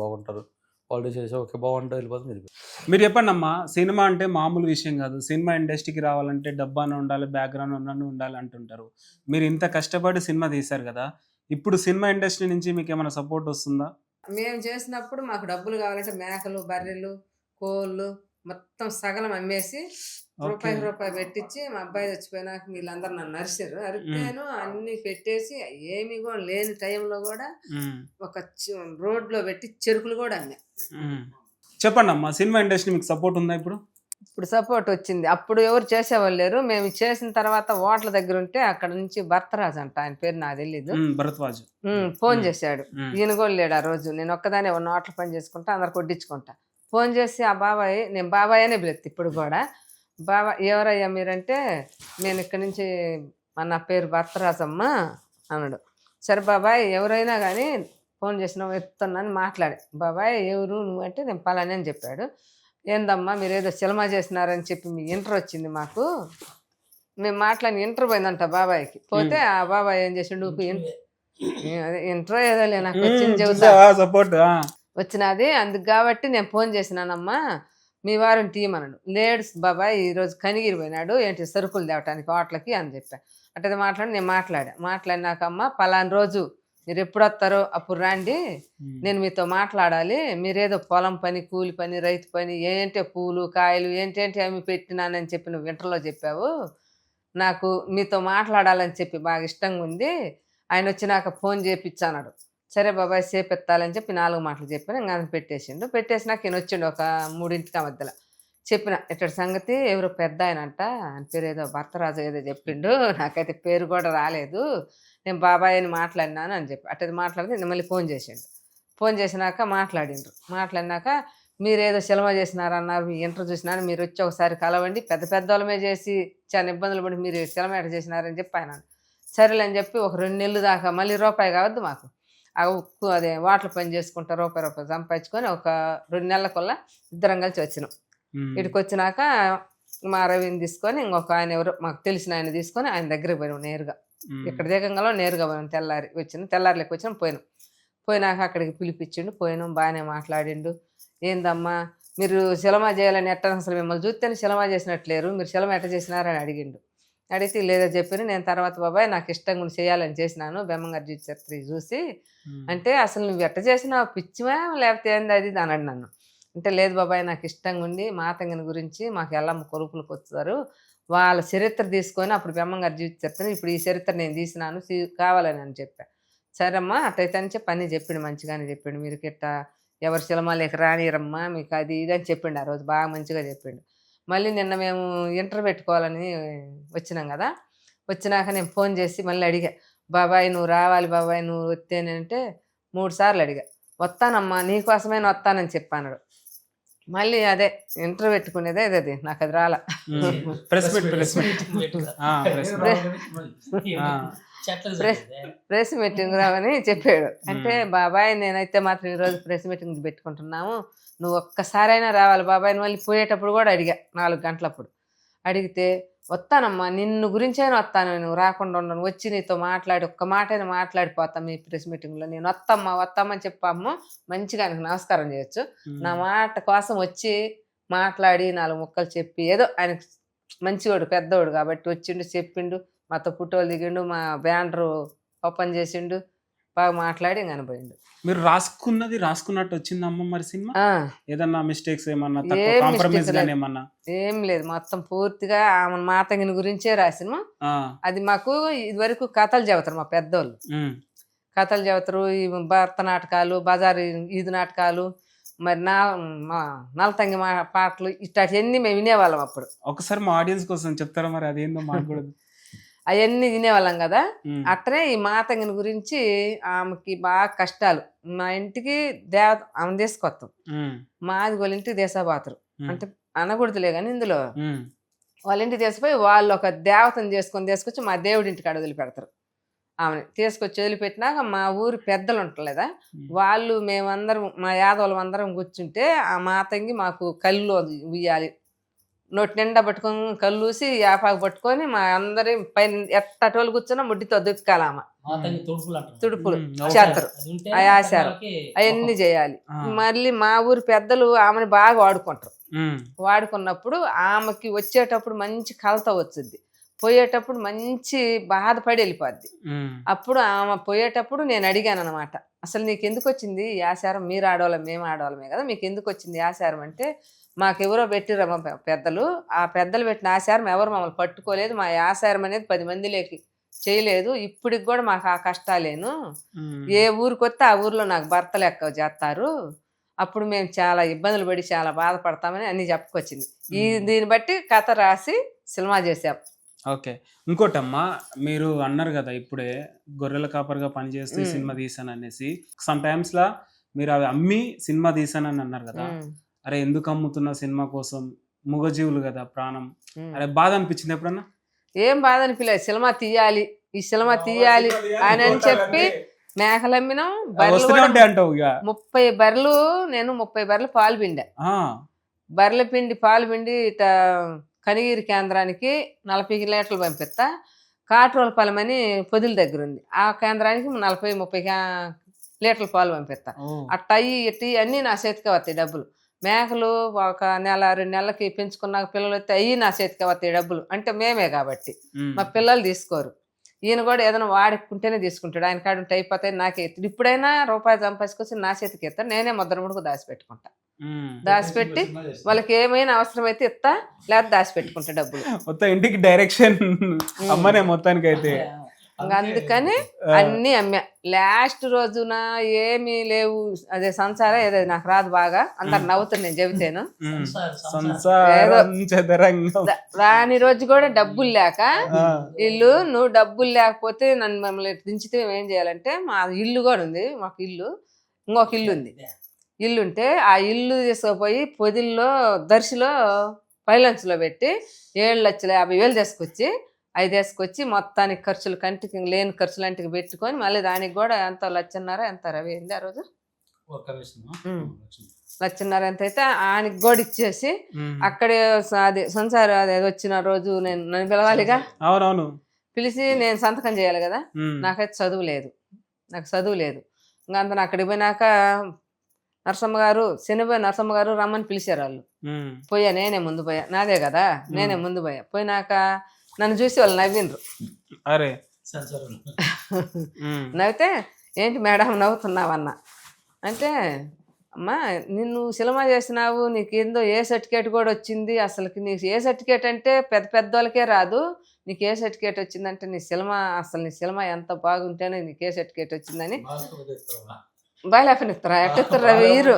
బాగుంటారు వాళ్ళు చేసి ఓకే బాగుంటుంది వెళ్ళిపోతుంది. మీరు చెప్పండి అమ్మా, సినిమా అంటే మామూలు విషయం కాదు. సినిమా ఇండస్ట్రీకి రావాలంటే డబ్బాను ఉండాలి, బ్యాక్గ్రౌండ్ ఉండాలి అంటుంటారు. మీరు ఇంత కష్టపడి సినిమా తీశారు కదా, ఇప్పుడు సినిమా ఇండస్ట్రీ నుంచి మీకు ఏమైనా సపోర్ట్ వస్తుందా? మేము చేసినప్పుడు మాకు డబ్బులు కావాలంటే మేకలు, బర్రెలు, కోళ్ళు, మొత్తం సగలం అమ్మేసి రూపాయి పెట్టించి మా అబ్బాయి చచ్చిపోయినాక వీళ్ళందరూ నన్ను అరిచారు. అరితేను అన్ని పెట్టేసి ఏమి కూడా లేని టైంలో కూడా ఒక రోడ్లో పెట్టి చెరుకులు కూడా అమ్మే. చెప్పండి అమ్మా, సినిమా ఇండస్ట్రీ మీకు సపోర్ట్ ఉందా ఇప్పుడు? ఇప్పుడు సపోర్ట్ వచ్చింది. అప్పుడు ఎవరు చేసేవాళ్ళు లేరు. మేము చేసిన తర్వాత ఓట్ల దగ్గర ఉంటే అక్కడ నుంచి భరతరాజు అంట, ఆయన పేరు నాకు తెలీదు, భరద్వాజ్ ఫోన్ చేశాడు. ఈయన కూడా లేడు ఆ రోజు. నేను ఒక్కదానే ఓట్ల పని చేసుకుంటా, అందరు కొట్టించుకుంటా. ఫోన్ చేసి ఆ బాబాయ్, నేను బాబాయ్ అనే పిలుస్తా ఇప్పుడు కూడా, బాబాయ్ ఎవరయ్యా మీరంటే, నేను ఇక్కడి నుంచి నా పేరు భరతరాజమ్మ అన్నాడు. సరే బాబాయ్ ఎవరైనా కానీ ఫోన్ చేసినావు ఎత్తున్నాను మాట్లాడి, బాబాయ్ ఎవరు నువ్వు అంటే నేను పలాని అని చెప్పాడు. ఏందమ్మా మీరు ఏదో సినిమా చేసినారని చెప్పి మీ ఇంటర్ వచ్చింది మాకు, మేము మాట్లాడిన ఇంటర్ పోయిందంట బాబాయ్కి. పోతే ఆ బాబాయ్ ఏం చేసిండు, ఇంటర్ ఏదో లే నాకు వచ్చింది చెబుతా సపోర్ట్ వచ్చినది అందుకు కాబట్టి నేను ఫోన్ చేసినానమ్మా మీ వారిని తీయమన్నాడు. లేడు బాబాయ్ ఈరోజు కనిగిరి పోయినాడు ఏంటి సరుకులు తేవటానికి హోటల్కి అని చెప్పా. అంటే నేను మాట్లాడినాకమ్మా పలాని రోజు మీరు ఎప్పుడు వస్తారో అప్పుడు రండి, నేను మీతో మాట్లాడాలి. మీరేదో పొలం పని, కూలి పని, రైతు పని, ఏంటంటే పూలు కాయలు ఏంటంటే అవి పెట్టినానని చెప్పి నువ్వు వింటర్లో చెప్పావు, నాకు మీతో మాట్లాడాలని చెప్పి బాగా ఇష్టంగా ఉంది. ఆయన వచ్చినాక ఫోన్ చేపిచ్చాన్నాడు. సరే బాబాయ్ సేపెత్తాలని చెప్పి 4 మాటలు చెప్పాను. ఇంకా పెట్టేసిండు. పెట్టేసినాక ఈయన వచ్చిండు ఒక 3ంటికి మధ్యలో. చెప్పిన ఇట్టడి సంగతి ఎవరో పెద్ద ఆయన అంట, ఆయన పేరు ఏదో భరతరాజు ఏదో చెప్పిండు, నాకైతే పేరు కూడా రాలేదు, నేను బాబాయ్ అని మాట్లాడినాను అని చెప్పి అట్టది మాట్లాడితే మళ్ళీ ఫోన్ చేసిండు. ఫోన్ చేసినాక మాట్లాడినాక మీరేదో సినిమా చేసినారన్నారు, మీ ఇంటర్ చూసినాను, మీరు వచ్చి ఒకసారి కలవండి, పెద్ద వాళ్ళమే చేసి చాలా ఇబ్బందులు పడి మీరు సినిమా ఎట్ట చేసినారని చెప్పి ఆయన. సరేలే అని చెప్పి ఒక 2 నెలలు దాకా మళ్ళీ రూపాయి కావద్దు మాకు, అదే వాటర్ పని చేసుకుంటా రూపాయి సంపాదించుకొని ఒక 2 నెలలకల్లా ఇద్దరం కలిసి వచ్చినాం. ఇక్కడికి వచ్చినాక మా రవిని తీసుకొని ఇంకొక ఆయన ఎవరో మాకు తెలిసిన ఆయన తీసుకొని ఆయన దగ్గరికి పోయినాం. నేరుగా ఇక్కడ దిగంగాలో నేరుగా పోయినాం. తెల్లారిలోకి వచ్చినాం. పోయినాక అక్కడికి పిలిపించిండు. పోయినాం, బాగానే మాట్లాడిండు. ఏందమ్మా మీరు సినిమా చేయాలని ఎట్ట, అసలు మిమ్మల్ని చూస్తేనే సినిమా చేసినట్లేరు, మీరు సినిమా ఎట్ట చేసినారని అడిగిండు. అడిగితే లేదో చెప్పాను. నేను తర్వాత బాబాయ్ నాకు ఇష్టంగా చేయాలని చేసినాను బెమ్మంగారు చరిత్ర చూసి అంటే, అసలు నువ్వు ఎట్ట చేసినావు పిచ్చివా లేకపోతే ఏంది అది అన్నాడు నన్ను. అంటే లేదు బాబాయ్ నాకు ఇష్టంగా ఉండి మాతంగిని గురించి మాకు ఎల్లమ్మ కొలుపులకు వస్తారు, వాళ్ళ చరిత్ర తీసుకొని అప్పుడు బెమ్మంగారు చరిత్ర ఇప్పుడు ఈ చరిత్ర నేను తీసినాను కావాలని అని చెప్పా. సరేమ్మా అట్టయితే అని చెప్పి అన్నీ చెప్పిండు, మంచిగానే చెప్పిండు. మీరు గిట్ట ఎవరి సినిమాలేక రానిరమ్మా మీకు అది ఇది అని చెప్పిండు. ఆ రోజు బాగా మంచిగా చెప్పిండు. మళ్ళీ నిన్న మేము ఇంటర్ పెట్టుకోవాలని వచ్చినాం కదా. వచ్చినాక నేను ఫోన్ చేసి మళ్ళీ అడిగా, బాబాయ్ నువ్వు రావాలి బాబాయ్ నువ్వు వస్తేనంటే 3 సార్లు అడిగా. వస్తానమ్మా నీకోసమే వస్తానని చెప్పాను. మళ్ళీ అదే ఇంటర్ పెట్టుకునేదే అది నాకు అది రాలా. ప్రెస్ మీటింగ్ రావని చెప్పాడు. అంటే బాబాయ్ నేనైతే మాత్రం ఈరోజు ప్రెస్ మీటింగ్ పెట్టుకుంటున్నాము, నువ్వు ఒక్కసారైనా రావాలి బాబాయ్. మళ్ళీ పోయేటప్పుడు కూడా అడిగా 4 గంటలప్పుడు అడిగితే, వస్తానమ్మా నిన్ను గురించైనా వస్తాను, నువ్వు రాకుండా ఉండను, వచ్చి నీతో మాట్లాడి ఒక్క మాటైనా మాట్లాడిపోతాం మీ ప్రెస్ మీటింగ్లో, నేను వస్తామని చెప్పాము మంచిగా ఆయనకు నమస్కారం చేయొచ్చు. నా మాట కోసం వచ్చి మాట్లాడి 4 ముక్కలు చెప్పి ఏదో ఆయనకు మంచివాడు పెద్దవాడు కాబట్టి వచ్చిండు, చెప్పిండు, మాతో ఫోటోలు దిగిండు, మా బ్యానర్ ఓపెన్ చేసిండు, బాగా మాట్లాడి కనబడిండు. మీరు రాసుకున్నట్టు వచ్చిందమ్మ మరి సినిమా? ఏదన్నా మిస్టేక్స్ ఏమన్నా ఏం లేదు, మొత్తం పూర్తిగా ఆమె మాతంగిని గురించే రాసినా. అది మాకు ఇదివరకు కథలు చెబుతారు మా పెద్దోళ్ళు, కథలు చెబుతారు, ఈ భర్త నాటకాలు, బజారు ఈది నాటకాలు, మరి నలతంగి పాటలు ఇట్లాంటివన్నీ మేము వినేవాళ్ళం అప్పుడు. ఒకసారి మా ఆడియన్స్ కోసం చెప్తారా మరి అదేందో మాట్లాడదు అవన్నీ వినేవాళ్ళం కదా. అట్లనే ఈ మాతంగిని గురించి ఆమెకి బాగా కష్టాలు, మా ఇంటికి ఆమె తీసుకొస్తాం, మాది వాళ్ళ ఇంటికి దేశపాత్రం అంటే అనకూడదులే కానీ ఇందులో వాళ్ళ ఇంటికి తీసుకుపోయి వాళ్ళు ఒక దేవతను తీసుకొచ్చి మా దేవుడి ఇంటికి వదిలి పెడతారు. ఆమెని తీసుకొచ్చి వదిలిపెట్టినాక మా ఊరి పెద్దలు ఉంటలేదా వాళ్ళు మేమందరం మా యాదవులం అందరం కూర్చుంటే ఆ మాతంగి మాకు కళ్ళు ఉయ్యాలి, నోటి నిండా పట్టుకొని కళ్ళూసి యాపాకు పట్టుకొని మా అందరి పైన ఎట్టటోళ్ళు కూర్చున్నా ముడ్డితో దుక్కాలమ్మ, తుడుపులు చేస్తారు, ఆశారు అవన్నీ చేయాలి. మళ్ళీ మా ఊరి పెద్దలు ఆమెను బాగా వాడుకుంటారు. వాడుకున్నప్పుడు ఆమెకి వచ్చేటప్పుడు మంచి కలత వచ్చింది, పోయేటప్పుడు మంచి బాధపడి వెళ్ళిపోద్ది. అప్పుడు ఆమె పోయేటప్పుడు నేను అడిగాను అనమాట, అసలు నీకు ఎందుకు వచ్చింది ఈ ఆచారం? మీరు ఆడవాళ్ళం మేము ఆడవాళ్ళమే కదా, మీకు ఎందుకు వచ్చింది ఈ ఆచారం అంటే, మాకెవరో పెట్టిరమ్మ పెద్దలు, ఆ పెద్దలు పెట్టిన ఆచారం ఎవరు మమ్మల్ని పట్టుకోలేదు, మా ఆచారం అనేది 10 మందిలోకి చేయలేదు, ఇప్పటికి కూడా మాకు ఆ కష్టాలేను, ఏ ఊరికి వస్తే ఆ ఊర్లో నాకు భర్త లెక్క చేస్తారు, అప్పుడు మేము చాలా ఇబ్బందులు పడి చాలా బాధపడతామని అన్ని చెప్పుకొచ్చింది. దీన్ని బట్టి కథ రాసి సినిమా చేసాం. ఓకే. ఇంకోటమ్మా, మీరు అన్నారు కదా ఇప్పుడే గొర్రెల కాపరిగా పనిచేస్తూ సినిమా తీసాను అనేసి, సమ్ టైమ్స్ లా మీరు అవి అమ్మి సినిమా తీసానని అన్నారు కదా, అరే ఎందుకు అమ్ముతున్నా సినిమా కోసం, మూగజీవులు కదా ప్రాణం, అరే బాధ అనిపించింది ఎప్పుడన్నా? ఏం బాధ అనిపించలేదు, సినిమా తీయాలి ఈ సినిమా తీయాలి అని చెప్పి మేకలు అమ్మినాం, బర్రెలు 30 బర్రెలు, నేను 30 బర్రెలు పాలు పిండా, బర్రెల పిండి పాలు పిండి ఇట కనిగిరి కేంద్రానికి 40 లీటర్లు పంపిస్తా, కాట్రోలపాలెం అని పొదిల దగ్గర ఉంది, ఆ కేంద్రానికి 40-30 లీటర్ల పాలు పంపిస్తా. అట్ట ఇట్టి అన్నీ నా చేతికి వస్తాయి డబ్బులు. మేకలు ఒక నెల 2 నెలలకి పెంచుకున్నాక పిల్లలు వస్తే అయ్యి నా చేతికి వస్తాయి డబ్బులు, అంటే మేమే కాబట్టి మా పిల్లలు తీసుకోరు. ఈయన కూడా ఏదైనా వాడుకుంటేనే తీసుకుంటాడు, ఆయన కాడు ఉంటే అయిపోతాయి నాకే ఇస్తాడు. ఇప్పుడైనా రూపాయి సంపాదించుకొచ్చి నా చేతికి ఇస్తాను, నేనే ముద్ర ముడుకు దాచిపెట్టుకుంటా, దాచిపెట్టి వాళ్ళకి ఏమైనా అవసరం అయితే ఇస్తా, లేదా దాచిపెట్టుకుంటా డబ్బులు. మొత్తం ఇంటికి డైరెక్షన్ అమ్మనే మొత్తానికి అయితే. అందుకని అన్ని అమ్మా. లాస్ట్ రోజున ఏమీ లేవు, అదే సంసారం ఏదో నాకు రాదు బాగా, అందరు నవ్వుతారు నేను చెబితేను. రాని రోజు కూడా డబ్బులు లేక ఇల్లు, నువ్వు డబ్బులు లేకపోతే నన్ను మమ్మల్ని దించితే ఏం చేయాలంటే, మా ఇల్లు కూడా ఉంది, మాకు ఇల్లు, ఇంకొక ఇల్లు ఉంది, ఇల్లుంటే ఆ ఇల్లు తీసుకుపోయి పొదిల్లో దర్శిలో పైలంచులో పెట్టి 7,50,000 తీసుకొచ్చి 5 వేసుకొచ్చి మొత్తానికి ఖర్చులు కంటికి లేని ఖర్చులు అంటికి పెట్టుకొని మళ్ళీ దానికి కూడా ఎంత 1,50,000 ఎంత రవి అయింది ఆ రోజు, 1,50,000 ఎంత అయితే ఆయనకి కూడా ఇచ్చేసి అక్కడే అది సంసారం అది వచ్చిన రోజు నన్ను పిలవాలిగా, అవునవును పిలిచి నేను సంతకం చేయాలి కదా, నాకైతే చదువు లేదు, నాకు చదువు లేదు. ఇంకా అంత అక్కడికి పోయినాక నరసమ్మ గారు నరసమ్మ గారు రమ్మని పిలిచారు వాళ్ళు, పోయా నేనే ముందు పోయా, నాదే కదా నేనే ముందు పోయా. పోయినాక నన్ను చూసి వాళ్ళు నవ్విండ్రు, అరే నవ్వితే ఏంటి మేడం నవ్వుతున్నావన్న అంటే, అమ్మా నిన్ను సినిమా చేసినావు, నీకు ఏందో ఏ సర్టిఫికేట్ కూడా వచ్చింది, అసలుకి నీకు ఏ సర్టిఫికేట్ అంటే పెద్ద వాళ్ళకే రాదు, నీకు ఏ సర్టిఫికేట్ వచ్చిందంటే నీ సినిమా ఎంత బాగుంటేనే నీకు ఏ సర్టిఫికేట్ వచ్చిందని బాగా ఎట్టిస్తారు రవి హీరో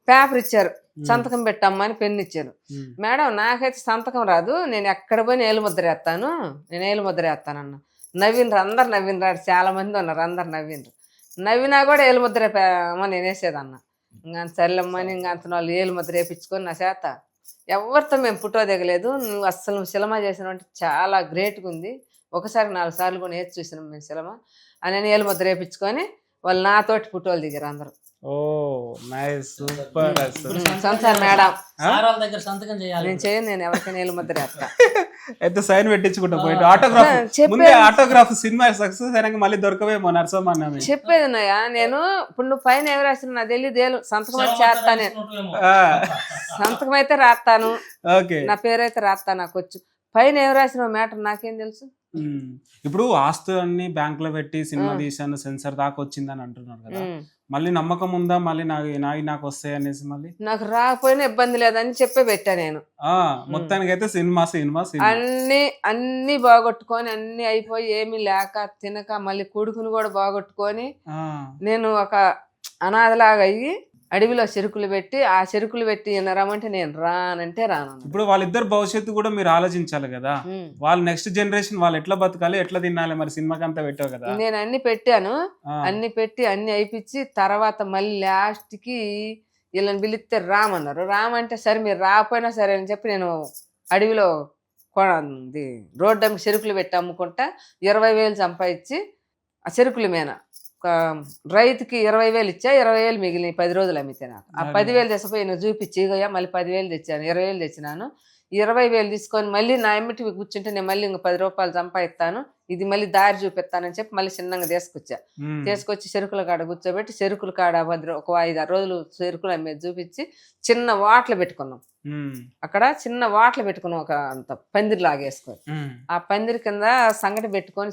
పేపర్ ఇచ్చారు, సంతకం పెట్టమ్మా అని పెన్ను ఇచ్చారు. మేడం నాకైతే సంతకం రాదు, నేను ఎక్కడ పోయి ఏలు ముద్ర వేస్తాను, నేను ఏలు ముద్ర వేస్తానన్నా. నవ్విండ్రు, అందరు నవ్విండ్రు, చాలా మంది ఉన్నారు, అందరు నవ్విండ్రు. నవ్వినా కూడా ఏలు ముద్ర అమ్మ నేను వేసేదన్నా. ఇంకా సర్లమ్మని ఇంకా అంత వాళ్ళు ఏలు ముద్ర వేయించుకొని నా చేత ఎవరితో మేము పుట్టో దిగలేదు, నువ్వు సినిమా చేసిన అంటే చాలా గ్రేట్గా ఉంది, ఒకసారి 4 సార్లు కూడా నేర్చు చూసినాం మేము సినిమా అని ఏలు ముద్ర వేయించుకొని వాళ్ళు నాతోటి పుట్టోలు దిగారు అందరూ. ఓ నైస్, సూపర్. సంసార్ మేడం దగ్గర సంతకం చేయాలి, నేను చేయను, నేను ఎవరికైనా ఏలు ముద్ర వేస్తా. అయితే సైన్ పెట్టించుకుంటా పోయి ఆటోగ్రాఫ్ సినిమా సక్సెస్ అయినాక మళ్ళీ దొరకవేమో నరసమ్మ. చెప్పేది ఉన్నాయా, నేను ఇప్పుడు నువ్వు పైన ఎవరు రాసిన నా తెలియదు, సంతకం అయితే చేస్తాను, సంతకం అయితే రాస్తాను, నా పేరైతే రాస్తా, నాకు వచ్చు, పైన ఎవరు రాసిన మ్యాటర్ నాకేం తెలుసు. ఇప్పుడు ఆస్తులు అన్ని బ్యాంక్ లో పెట్టి సినిమా తీసాను, సెన్సార్ దాకా వచ్చిందని అంటున్నారు కదా, మళ్ళీ నమ్మకం ఉందా మళ్ళీ నాకు వస్తాయి అనేసి? మళ్ళీ నాకు రాకపోయినా ఇబ్బంది లేదని చెప్పే పెట్టా నేను. మొత్తానికి అయితే సినిమా అన్ని బాగొట్టుకొని అన్ని అయిపోయి ఏమీ లేక తినక మళ్ళీ కొడుకుని కూడా బాగొట్టుకొని నేను ఒక అనాథలాగా అయ్యి అడవిలో చెరుకులు పెట్టి ఆ చెరుకులు పెట్టి రమ్మంటే నేను రానంటే రాను. ఇప్పుడు వాళ్ళిద్దరు భవిష్యత్తు కూడా మీరు ఆలోచించాలి కదా, వాళ్ళ నెక్స్ట్ జనరేషన్ వాళ్ళు ఎట్లా బతకాలి, ఎట్లా తినాలి, మరి సినిమాకి అంతా పెట్టావు కదా. నేను అన్ని పెట్టాను, అన్ని పెట్టి అన్ని అయిపించి తర్వాత మళ్ళీ లాస్ట్ కి వీళ్ళని పిలిస్తే రామన్నారు. రామంటే సరే మీరు రాకపోయినా సరే అని చెప్పి నేను అడవిలో రోడ్డు చెరుకులు పెట్టి అమ్ముకుంటా 20,000 సంపాదించి ఆ చెరుకుల మీద రైతుకి 20,000 ఇచ్చా, 20,000 మిగిలిన 10 రోజులు అమ్మితే నాకు ఆ 10,000 తెచ్చిపోయి నువ్వు చూపించి మళ్ళీ 10,000 తెచ్చాను, 20,000 తెచ్చినాను. 20,000 తీసుకొని మళ్ళీ నా ఎమ్మిటి కూర్చుంటే నేను మళ్ళీ ఇంక 10 రూపాయలు సంపాదిస్తాను, ఇది మళ్ళీ దారి చూపిస్తానని చెప్పి మళ్ళీ చిన్నగా తీసుకొచ్చా. తీసుకొచ్చి చెరుకుల కాడ కూర్చోబెట్టి చెరుకుల కాడ ఒక 5-6 రోజులు చెరుకులు అమ్మేది చూపించి చిన్న వాటలు పెట్టుకున్నాం. అక్కడ చిన్న వాటలు పెట్టుకున్నాం, ఒక అంత పందిరి లాగేసుకొని. ఆ పందిరి కింద సంగటి పెట్టుకొని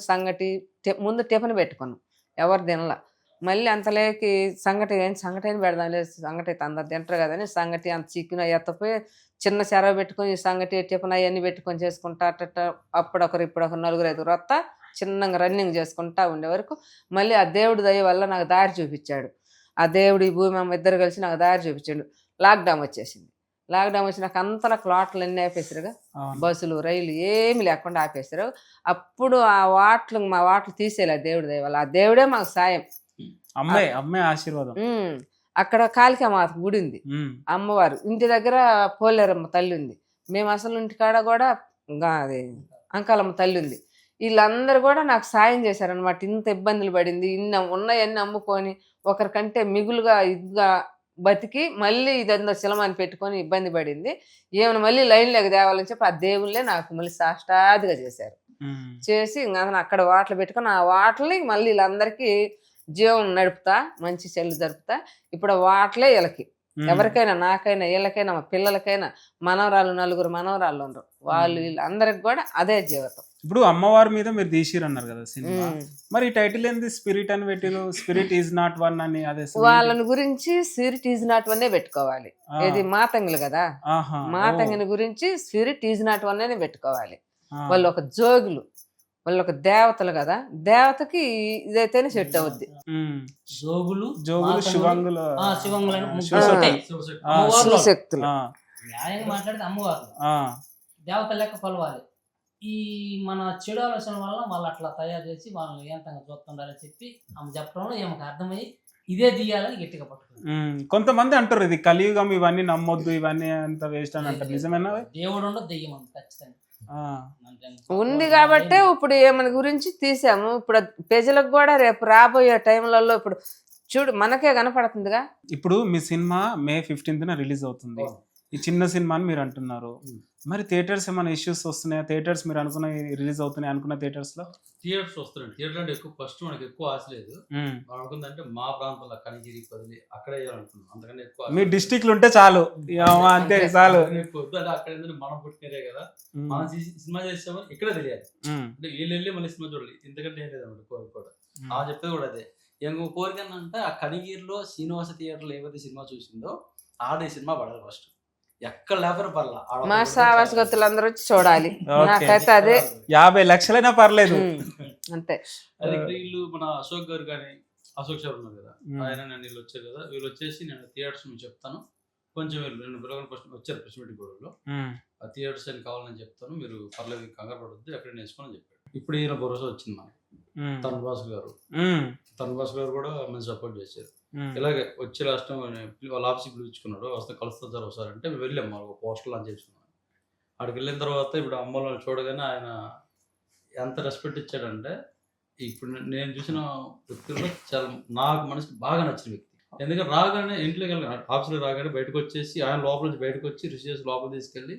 ముందు టిఫిన్ పెట్టుకున్నాం, ఎవరు తినలా. మళ్ళీ అంతలేకి సంగటి అయిన పెడదాం లేదు, సంగటి అయితే అందరు తింటారు కదని సంగటి అంత చికెన్ ఎత్తపోయి చిన్న చెరవ పెట్టుకొని సంగటి టిఫిన్ అవన్నీ పెట్టుకొని చేసుకుంటా అట్ట అప్పుడొకరు ఇప్పుడొకరు 4-5 వస్తా చిన్నగా రన్నింగ్ చేసుకుంటా ఉండే వరకు మళ్ళీ ఆ దేవుడి దయ వల్ల నాకు దారి చూపించాడు. ఆ దేవుడి భూమి అమ్మ ఇద్దరు కలిసి నాకు దారి చూపించాడు. లాక్డౌన్ వచ్చేసింది. లాక్డౌన్ వచ్చి నాకు అంతలా క్లాట్లు అన్నీ ఆపేసారుగా, బస్సులు రైలు ఏమి లేకుండా ఆపేశారు. అప్పుడు మా వాటలు తీసేయాలి ఆ దేవుడి దయ వల్ల. ఆ దేవుడే మాకు సాయం. అమ్మే ఆశీర్వాదం. అక్కడ కాళికామాత గుడి ఉంది, అమ్మవారు ఇంటి దగ్గర పోలేరమ్మ తల్లి ఉంది. మేము అసలు ఇంటికాడ కూడా అది అంకాలమ్మ తల్లి ఉంది. వీళ్ళందరూ కూడా నాకు సాయం చేశారనమాట. ఇంత ఇబ్బందులు పడింది, ఉన్నాయన్నీ అమ్ముకొని ఒకరికంటే మిగులుగా ఇదిగా బతికి మళ్ళీ ఇదంతా సిలమాని పెట్టుకొని ఇబ్బంది పడింది. ఏమైనా మళ్ళీ లైన్లోకి తేవాలని చెప్పి ఆ దేవుళ్ళే నాకు మళ్ళీ సాష్టాదిగా చేశారు. చేసి ఇంకా అక్కడ వాటలు పెట్టుకొని ఆ వాటల్ని మళ్ళీ వీళ్ళందరికీ జీవం నడుపుతా, మంచి చెల్లు జరుపుతా. ఇప్పుడు వాటలే వీళ్ళకి ఎవరికైనా, నాకైనా, వీళ్ళకైనా, మా పిల్లలకైనా, మనవరాళ్ళు 4 మనవరాళ్ళు ఉండరు, వాళ్ళు వీళ్ళందరికి కూడా అదే జీవితం. ఇప్పుడు అమ్మవారి మీద మీరు తీసిరు అన్నారు కదా సినిమా, మరి టైటిల్ ఏంది స్పిరిట్ అని పెట్టిరు? స్పిరిట్ ఈజ్ నాట్ వన్ అని. అదే వాళ్ళని గురించి స్పిరిట్ ఈజ్ నాట్ వన్ పెట్టుకోవాలి. ఇది మాతంగులు కదా, మాతంగిని గురించి స్పిరిట్ ఈజ్ నాట్ వన్ అని పెట్టుకోవాలి. వాళ్ళు ఒక జోగులు, వాళ్ళు ఒక దేవతలు కదా, దేవతకి ఇదైతేనే సెట్ అవుద్ది. జోగులు శివంగులు, శివశక్తులు. న్యాయంగా మాట్లాడితే అమ్మవారు దేవత లెక్క కొలవాలి. ఈ మన చెడు ఆలోచన వల్ల వాళ్ళు అట్లా తయారు చేసి వాళ్ళని ఏంతంగా చూస్తుండాలని చెప్పి ఆమె చెప్పడంలో ఏమకు అర్థమయ్యి ఇదే తీయాలని గట్టిగా పట్టుకుంది. కొంతమంది అంటారు ఇది కలియుగం, ఇవన్నీ నమ్మొద్దు, ఇవన్నీ అంత వేస్ట్ అని అంటారు. నిజమేనా? దేవుడు ఉండదు, దెయ్యం ఉంది ఖచ్చితంగా ఉంది కాబట్టే ఇప్పుడు ఏమని గురించి తీసాము. ఇప్పుడు ప్రజలకు కూడా రేపు రాబోయే టైంలలో ఇప్పుడు చూడు మనకే కనపడుతుందిగా. ఇప్పుడు మీ సినిమా May 15th రిలీజ్ అవుతుంది. ఈ చిన్న సినిమా అని మీరు అంటున్నారు, మరి థియేటర్స్ ఏమైనా ఇష్యూస్ వస్తున్నాయా? థియేటర్స్ మీరు అనుకున్న రిలీజ్ అవుతున్నాయి అనుకున్న థియేటర్స్ వస్తున్నాయి. థియేటర్ అంటే ఫస్ట్ మనకి ఎక్కువ ఆశ లేదు. మనం అనుకుందంటే మా ప్రాంతంలో కనిగిరి పదిలి అక్కడే వేయాలనుకున్నాం. అంతకంటే ఎక్కువ మీ డిస్ట్రిక్ట్ ఉంటే చాలు, అంతే చాలు. అక్కడ మనం పుట్టినరే కదా, మనం సినిమా చేసామని ఇక్కడే తెలియాలి. అంటే వీళ్ళు వెళ్ళి మళ్ళీ సినిమా చూడాలి, ఇంతకంటే ఏం లేదన్నమాట కోరిక కూడా. చెప్పేది కూడా అదే. ఇంకో కోరిక ఏంటంటే ఆ కనిగిరిలో శ్రీనివాస థియేటర్లో ఏవైతే సినిమా చూసిందో ఆడే సినిమా పడాలి ఫస్ట్. ఎక్కడ లేకపోతే పర్లా, మా సావాసగతులందరూ వచ్చి చూడాలి. నాకైతే అదే 50 లక్షలైనా పర్లేదు అంతే. అది వీళ్ళు మన అశోక్ గారు కానీ, అశోక్ సార్ ఉన్నారు కదా, ఆయన వీళ్ళు వచ్చారు కదా, వీళ్ళు వచ్చేసి నేను థియేటర్స్ నుంచి చెప్తాను, కొంచెం వీళ్ళు పిల్లలు వచ్చారు ప్రెస్ మీటింగ్ గొడవలో, ఆ థియేటర్స్ అని కావాలని చెప్తాను, మీరు పర్లేదు కంగారు పడద్దు, ఎక్కడ నేర్చుకోని చెప్పాడు. ఇప్పుడు ఈయన భరోసా వచ్చింది మనకి. తరుణ్ భాస్కర్ గారు కూడా మంచి సపోర్ట్ చేశారు. ఇలాగే వచ్చే లాస్ట్ వాళ్ళ ఆఫీస్కి పిలుచుకున్నాడు, వస్తే కలుస్తుంది సార్ ఒకసారి అంటే మేము వెళ్ళాము. ఒక పోస్టర్ లాంచ్ చేసుకున్నాం. అక్కడికి వెళ్ళిన తర్వాత ఇప్పుడు అమ్మలను చూడగానే ఆయన ఎంత రెస్పెక్ట్ ఇచ్చాడంటే, ఇప్పుడు నేను చూసిన వ్యక్తుల్లో చాలా నాకు మనసుకి బాగా నచ్చిన వ్యక్తి. ఎందుకంటే రాగానే ఇంట్లోకి వెళ్ళి ఆఫీస్లో రాగానే బయటకు వచ్చేసి ఆయన లోపల నుంచి బయటకు వచ్చి రిషికేశ్ లోపల తీసుకెళ్ళి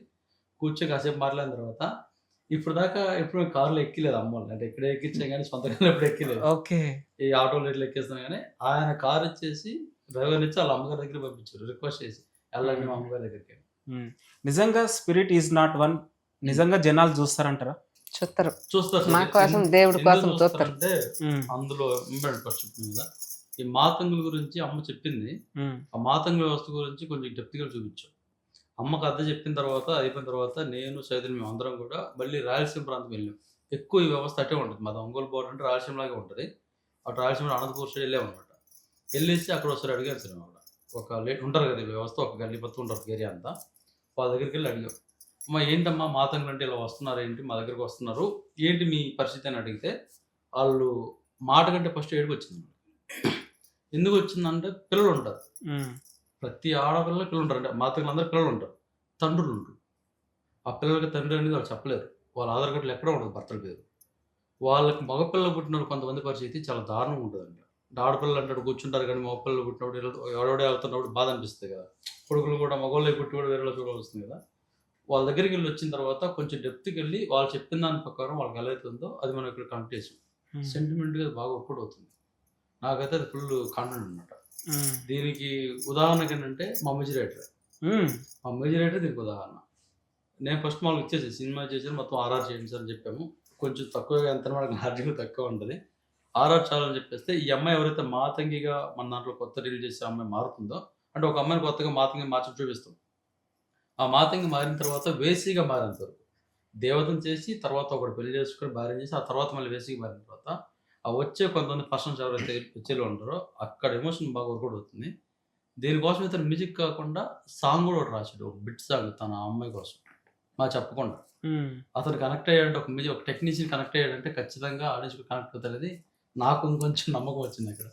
కూర్చొని కాసేపు మాట్లాడిన తర్వాత ఇప్పుడు దాకా ఎప్పుడు కారులో ఎక్కలేదు అమ్మోళ్ళు. అంటే ఇక్కడ ఎక్కించాం కానీ సొంతంగా ఎప్పుడు ఎక్కలేదు. ఓకే, ఈ ఆటోలో ఇట్లా ఎక్కిస్తాం కానీ ఆయన కారు వచ్చేసి డ్రైవర్ ఇచ్చి వాళ్ళ అమ్మగారి దగ్గర పంపించారు, రిక్వెస్ట్ చేసి వెళ్ళండి మా అమ్మగారి దగ్గరికి. నిజంగా స్పిరిట్ ఈజ్ నాట్ వన్ నిజంగా జనాలు చూస్తారంటారా? చూస్తారు, మా కోసం దేవుడి కోసం చూస్తారు. అంటే అందులో ఫస్ట్ చెప్పింది కదా, ఈ మాతంగుల గురించి అమ్మ చెప్పింది. ఆ మాతంగుల వ్యవస్థ గురించి కొంచెం డెప్త్గా చూపించాం. అమ్మకు అర్థం చెప్పిన తర్వాత అయిపోయిన తర్వాత నేను సైతం మేము అందరం కూడా మళ్ళీ రాయలసీమ ప్రాంతం వెళ్ళాం. ఎక్కువ ఈ వ్యవస్థ అట్టే ఉంటుంది. మాది ఒంగోలు బోర్డర్ అంటే రాయలసీమలాగే ఉంటుంది. అటు రాయలసీమలో అనంతపూర్ సైడ్ వెళ్ళామన్నమాట. వెళ్ళేసి అక్కడ ఒకసారి అడిగాను సార్ అనమాట, ఒక ఉంటారు కదా వ్యవస్థ, ఒక గల్లీ పత్తు ఉంటారు ఏరియా అంతా, వాళ్ళ దగ్గరికి వెళ్ళి అడిగాం, అమ్మ ఏంటమ్మా మాతంగులు అంటే ఇలా వస్తున్నారు ఏంటి, మా దగ్గరికి వస్తున్నారు ఏంటి మీ పరిస్థితి అని అడిగితే వాళ్ళు మాట కంటే ఫస్ట్ ఏడుపు వచ్చింది. ఎందుకు వచ్చిందంటే పిల్లలు ఉంటారు, ప్రతి ఆడపిల్లలు పిల్లలు ఉంటారు, అంటే మాతంగులు అందరూ పిల్లలు ఉంటారు, తండ్రులు ఉంటారు. ఆ పిల్లలకి తండ్రి అనేది వాళ్ళు చెప్పలేరు, వాళ్ళ ఆధార్ కార్డులు ఎక్కడ ఉండదు భర్తల పేరు. వాళ్ళకి మగపిల్లలు పుట్టినప్పుడు కొంతమంది పరిస్థితి చాలా దారుణంగా ఉంటుందండి. ఆడపిల్లలు అంటాడు కూర్చుంటారు కానీ మగపిల్లలు పుట్టినప్పుడు ఎవడోడే వెళ్తున్నప్పుడు బాధ అనిపిస్తుంది కదా. కొడుకులు కూడా మగవాళ్ళకి పుట్టి కూడా వేరేలో చూడవలసింది కదా. వాళ్ళ దగ్గరికి వెళ్ళి వచ్చిన తర్వాత కొంచెం డెప్త్కి వెళ్ళి వాళ్ళు చెప్పిన దాని ప్రకారం వాళ్ళకి ఎలా అవుతుందో అది మనం ఇక్కడ కనెక్ట్ చేసాం. సెంటిమెంట్గా బాగా వర్కౌట్ అవుతుంది. నాకైతే అది ఫుల్ కాన్ఫిడెంట్ అనమాట. దీనికి ఉదాహరణకి ఏంటంటే మా మెజిరేటర్ దీనికి ఉదాహరణ. నేను ఫస్ట్ మాకు ఇచ్చేసి సినిమా చేసి మొత్తం ఆర్ఆర్ చేయండి సార్ అని చెప్పాము. కొంచెం తక్కువగా ఎంత మనకు ఛార్జింగ్ తక్కువ ఉంటుంది, ఆర్ఆర్ చాలని చెప్పేస్తే ఈ అమ్మాయి ఎవరైతే మాతంగిగా మన దాంట్లో కొత్త రిలీజ్ చేసే అమ్మాయి మారుతుందో, అంటే ఒక అమ్మాయిని కొత్తగా మాతంగి మార్చి చూపిస్తాం. ఆ మాతంగి మారిన తర్వాత వేసీగా మారేంత వరకు దేవతను చేసి తర్వాత ఒకటి పెళ్లి చేసుకుని భార్య చేసి ఆ తర్వాత మళ్ళీ వేసీగా మారిన తర్వాత ఆ వచ్చే కొంతమంది పర్సన్స్ ఎవరైతే వచ్చేలో ఉంటారో అక్కడ ఎమోషన్ బాగా వర్కౌట్ అవుతుంది. దీనికోసం ఇతను మ్యూజిక్ కాకుండా సాంగ్ కూడా ఒకటి రాశాడు, ఒక బిట్ సాంగ్ తన అమ్మాయి కోసం మాకు చెప్పకుండా. అతను కనెక్ట్ అయ్యాడంటే ఒక టెక్నీషియన్ కనెక్ట్ అయ్యాడంటే ఖచ్చితంగా ఆడియన్స్ కనెక్ట్ అవుతుంది. నాకు ఇంకొంచెం నమ్మకం వచ్చింది అక్కడ.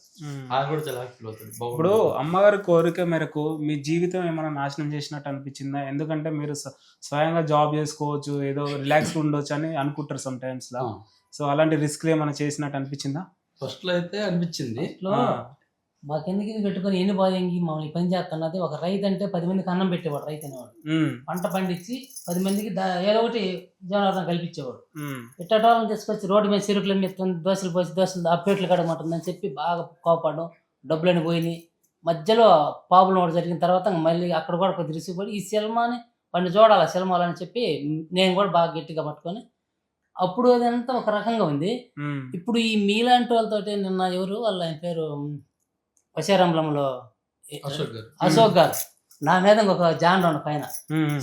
ఆయన కూడా చాలా హ్యాపీ అవుతుంది. ఇప్పుడు అమ్మగారి కోరిక మేరకు మీ జీవితం ఏమైనా నాశనం చేసినట్టు అనిపించిందా? ఎందుకంటే మీరు స్వయంగా జాబ్ చేసుకోవచ్చు, ఏదో రిలాక్స్ ఉండొచ్చు అని అనుకుంటారు సమ్ టైమ్స్ లా. సో అలాంటి రిస్క్ ఏమైనా చేసినట్టు అనిపించిందా? ఫస్ట్ లో అయితే అనిపించింది. మాకెందుకు ఇది పెట్టుకుని ఎన్ని బాధంగి మమ్మల్ని పని చేస్తున్నది. ఒక రైతు అంటే 10 మందికి అన్నం పెట్టేవాడు, రైతు అనేవాడు. పంట పండించి 10 మందికి ఏదో ఒకటి జీవనాధారం కల్పించేవాడు. ఇట్టటాలను తీసుకొచ్చి రోడ్డు మీద చెరుకుల మీద దోశలు పోసి దోశలు ఆ ప్లేట్లు కడగమంటుందని చెప్పి బాగా కోపడడం, డబ్బులని పోయినాయి. మధ్యలో ప్రాబ్లం ఒకటి జరిగిన తర్వాత మళ్ళీ అక్కడ కూడా కొద్ది రిసిపడి ఈ సినిమాని వాడిని చూడాలి సినిమాలని చెప్పి నేను కూడా బాగా గట్టిగా పట్టుకొని అప్పుడు అదంతా ఒక రకంగా ఉంది. ఇప్పుడు ఈ మీలాంటి వాళ్ళతో నిన్న ఎవరు వాళ్ళ ఆయన పేరు పశారంలో అశోక్ గారు నా మీద ఇంకొక జాన్ రౌండ్ పైన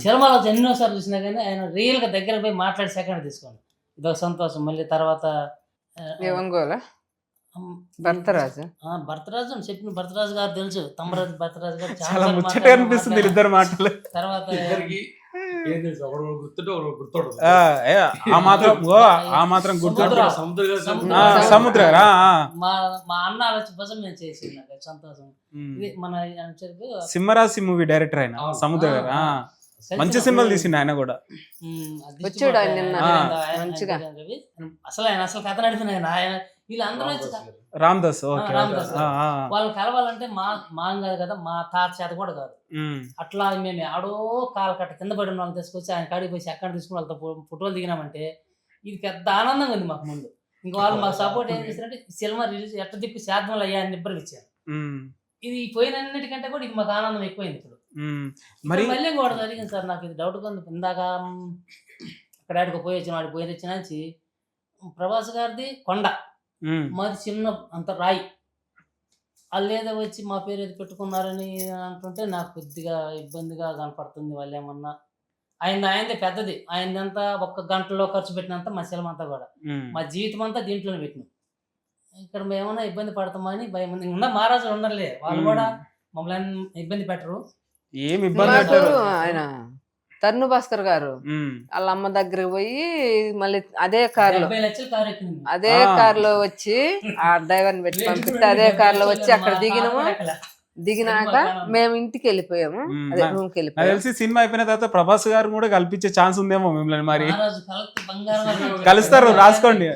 సినిమాలో ఎన్నోసార్లు చూసినా కానీ ఆయన రియల్ గా దగ్గర పోయి మాట్లాడి సెకండ్ తీసుకోండి. ఇదొక సంతోషం. మళ్ళీ తర్వాత భర్తరాజు అని చెప్పిన భర్తరాజు గారు తెలుసు, తమ్మరాజు భర్తరాజు గారు చాలా ముచ్చట అనిపిస్తుంది ఇద్దరు మాటలు. తర్వాత సముద్ర మా అన్న వచ్చి భుజం మీద చేసి సంతోషం. ఇది మన సింహరాశి మూవీ డైరెక్టర్ ఆయన సముద్ర గారు. మంచి సినిమాలు తీసిండు ఆయన కూడా. వచ్చాడు ఆయన మంచిగా. అసలు ఆయన అసలు కథ నడిపిన ఆయన వీళ్ళందరూ రామదాస్ వాళ్ళని కలవాలంటే మాం కాదు కదా, మా తాత చేత కూడా కాదు. అట్లా మేము ఆడో కాలు కట్ట కింద పడిన వాళ్ళని తీసుకొచ్చి ఆయన కాడికి పోయి ఎక్కడ తీసుకుని వాళ్ళతో ఫోటోలు దిగినామంటే ఇది పెద్ద ఆనందంగా ఉంది మాకు. ముందు ఇంకా వాళ్ళు మాకు సపోర్ట్ ఏం చేశారంటే సినిమా రిలీజ్ ఎట్ట దిక్కు శాతం అయ్యా అని నిబ్బరం ఇచ్చారు. ఇది పోయినన్నిటికంటే కూడా ఇది మాకు ఆనందం ఎక్కువైంది. ఇప్పుడు మళ్ళీ కూడా జరిగింది సార్, నాకు ఇది డౌట్ ఉంది. ఇందాక అక్కడ ఆడికి పోయి వచ్చిన వాడికి పోయి వచ్చిన ప్రభాస్ గారిది కొండ, మాది చిన్న అంత రాయి. వాళ్ళు ఏదో వచ్చి మా పేరు ఏది పెట్టుకున్నారని అంటుంటే నాకు కొద్దిగా ఇబ్బందిగా కనపడుతుంది. వాళ్ళు ఏమన్నా ఆయనది పెద్దది, ఆయనంతా 1 గంటలో ఖర్చు పెట్టినంత మా సినిమా అంతా కూడా మా జీవితం అంతా దీంట్లోనే పెట్టినాం. ఇక్కడ మేమన్నా ఇబ్బంది పడతామని భయం ఉంది. ఉన్న మహారాజులు ఉండరులే, వాళ్ళు కూడా మమ్మల్ని ఇబ్బంది పెట్టరు. ఏమి ఇబ్బంది పెట్టరు. ఆయన తరుణ్ భాస్కర్ గారు వాళ్ళ అమ్మ దగ్గరికి పోయి మళ్ళీ అదే కారులో వచ్చి ఆ డ్రైవర్ని పెట్టి పంపిస్తే అదే కారులో వచ్చి అక్కడ దిగినాక మేము ఇంటికి వెళ్ళిపోయాము. అదే రూమ్ కి వెళ్ళిపోయాము. తెలిసి సినిమా అయిపోయిన తర్వాత ప్రభాస్ గారు కూడా కల్పించే ఛాన్స్ ఉందేమో మిమ్మల్ని. మరి కలుస్తారు, రాసుకోండి.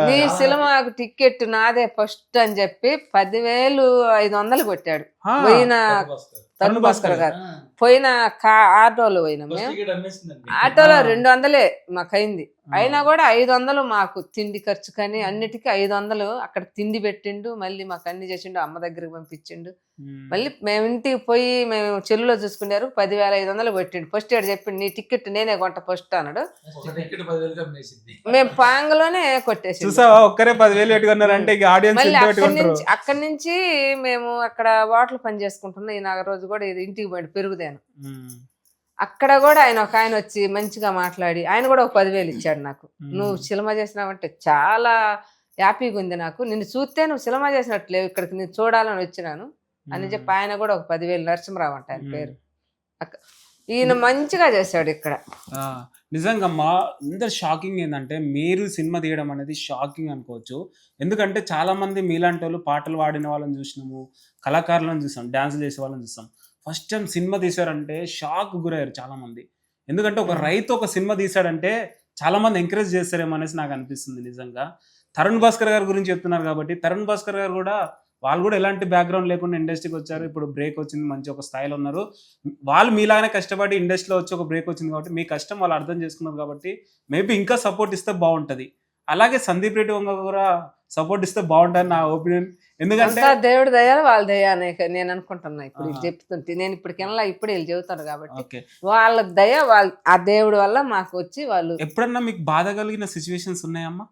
నీ సినిమాకు టికెట్ నాదే ఫస్ట్ అని చెప్పి 10,500 కొట్టాడు. పోయిన తరుణ్ భాస్కర్ గారు పోయిన ఆటోలో పోయినా మేము. ఆటోలో 200 మాకు అయింది. అయినా కూడా 500 మాకు తిండి ఖర్చు కానీ అన్నిటికీ 500 అక్కడ తిండి పెట్టిండు. మళ్ళీ మాకు అన్ని చేసిండు, అమ్మ దగ్గరికి పంపించిండు. మళ్ళీ మేము ఇంటికి పోయి మేము చెల్లులో చూసుకున్నారు. 10,500 కొట్టిండు. ఫస్ట్ ఏడు చెప్పిండు నీ టికెట్ నేనే కొంట ఫస్ట్ అన్నాడు. మేము పాంగలోనే కొట్టేసి ఒక్కరే 10,000 పెట్టుకున్నారంటే అక్కడి నుంచి మేము అక్కడ వాటర్ పని చేసుకుంటున్నాం. ఈ రోజు కూడా ఇది ఇంటికి పోయింది పెరుగుదేను. అక్కడ కూడా ఆయన వచ్చి మంచిగా మాట్లాడి ఆయన కూడా ఒక 10,000 ఇచ్చాడు నాకు. నువ్వు సినిమా చేసినావంటే చాలా హ్యాపీగా ఉంది నాకు, నిన్ను చూస్తే నువ్వు సినిమా చేసినట్లేవు, ఇక్కడికి నేను చూడాలని వచ్చినాను అని చెప్పి ఆయన కూడా ఒక 10,000 నరసింహరావు అంట ఆయన పేరు. ఈయన మంచిగా చేశాడు ఇక్కడ. నిజంగా మా అందరు షాకింగ్ ఏంటంటే మీరు సినిమా తీయడం అనేది షాకింగ్ అనుకోవచ్చు. ఎందుకంటే చాలా మంది మీలాంటి వాళ్ళు పాటలు పాడిన వాళ్ళని చూసినాము, కళాకారులను చూసాం, డాన్స్ చేసే వాళ్ళని చూసాం. ఫస్ట్ టైం సినిమా తీశారంటే షాక్ గురయ్యారు చాలా మంది. ఎందుకంటే ఒక రైతు ఒక సినిమా తీశాడంటే చాలా మంది ఎంకరేజ్ చేస్తారేమో అనేసి నాకు అనిపిస్తుంది. నిజంగా తరుణ్ భాస్కర్ గారి గురించి చెప్తున్నారు కాబట్టి తరుణ్ భాస్కర్ గారు కూడా వాళ్ళు కూడా ఎలాంటి బ్యాక్గ్రౌండ్ లేకుండా ఇండస్ట్రీకి వచ్చారు. ఇప్పుడు బ్రేక్ వచ్చింది, మంచి ఒక స్థాయిలో ఉన్నారు. వాళ్ళు మీలాగానే కష్టపడి ఇండస్ట్రీలో వచ్చి ఒక బ్రేక్ వచ్చింది కాబట్టి మీ కష్టం వాళ్ళు అర్థం చేసుకున్నారు కాబట్టి మేబీ ఇంకా సపోర్ట్ ఇస్తే బాగుంటుంది. అలాగే సందీప్ రెడ్డి వంగ కూడా సపోర్ట్ ఇస్తే బాగుంటుంది నా ఒపీనియన్. ఎందుకంటే అంతా దేవుడి దయాలు వాళ్ళ దయ నేను అనుకుంటున్నా. ఇప్పుడు వీళ్ళు చెప్తుంటే నేను ఇప్పటికెళ్ళా ఇప్పుడు వీళ్ళు చెబుతారు కాబట్టి ఓకే, వాళ్ళ దయ వాళ్ళ ఆ దేవుడి వల్ల మాకు వచ్చి వాళ్ళు. ఎప్పుడన్నా మీకు బాధ కలిగిన సిచ్యువేషన్స్ ఉన్నాయమ్మా?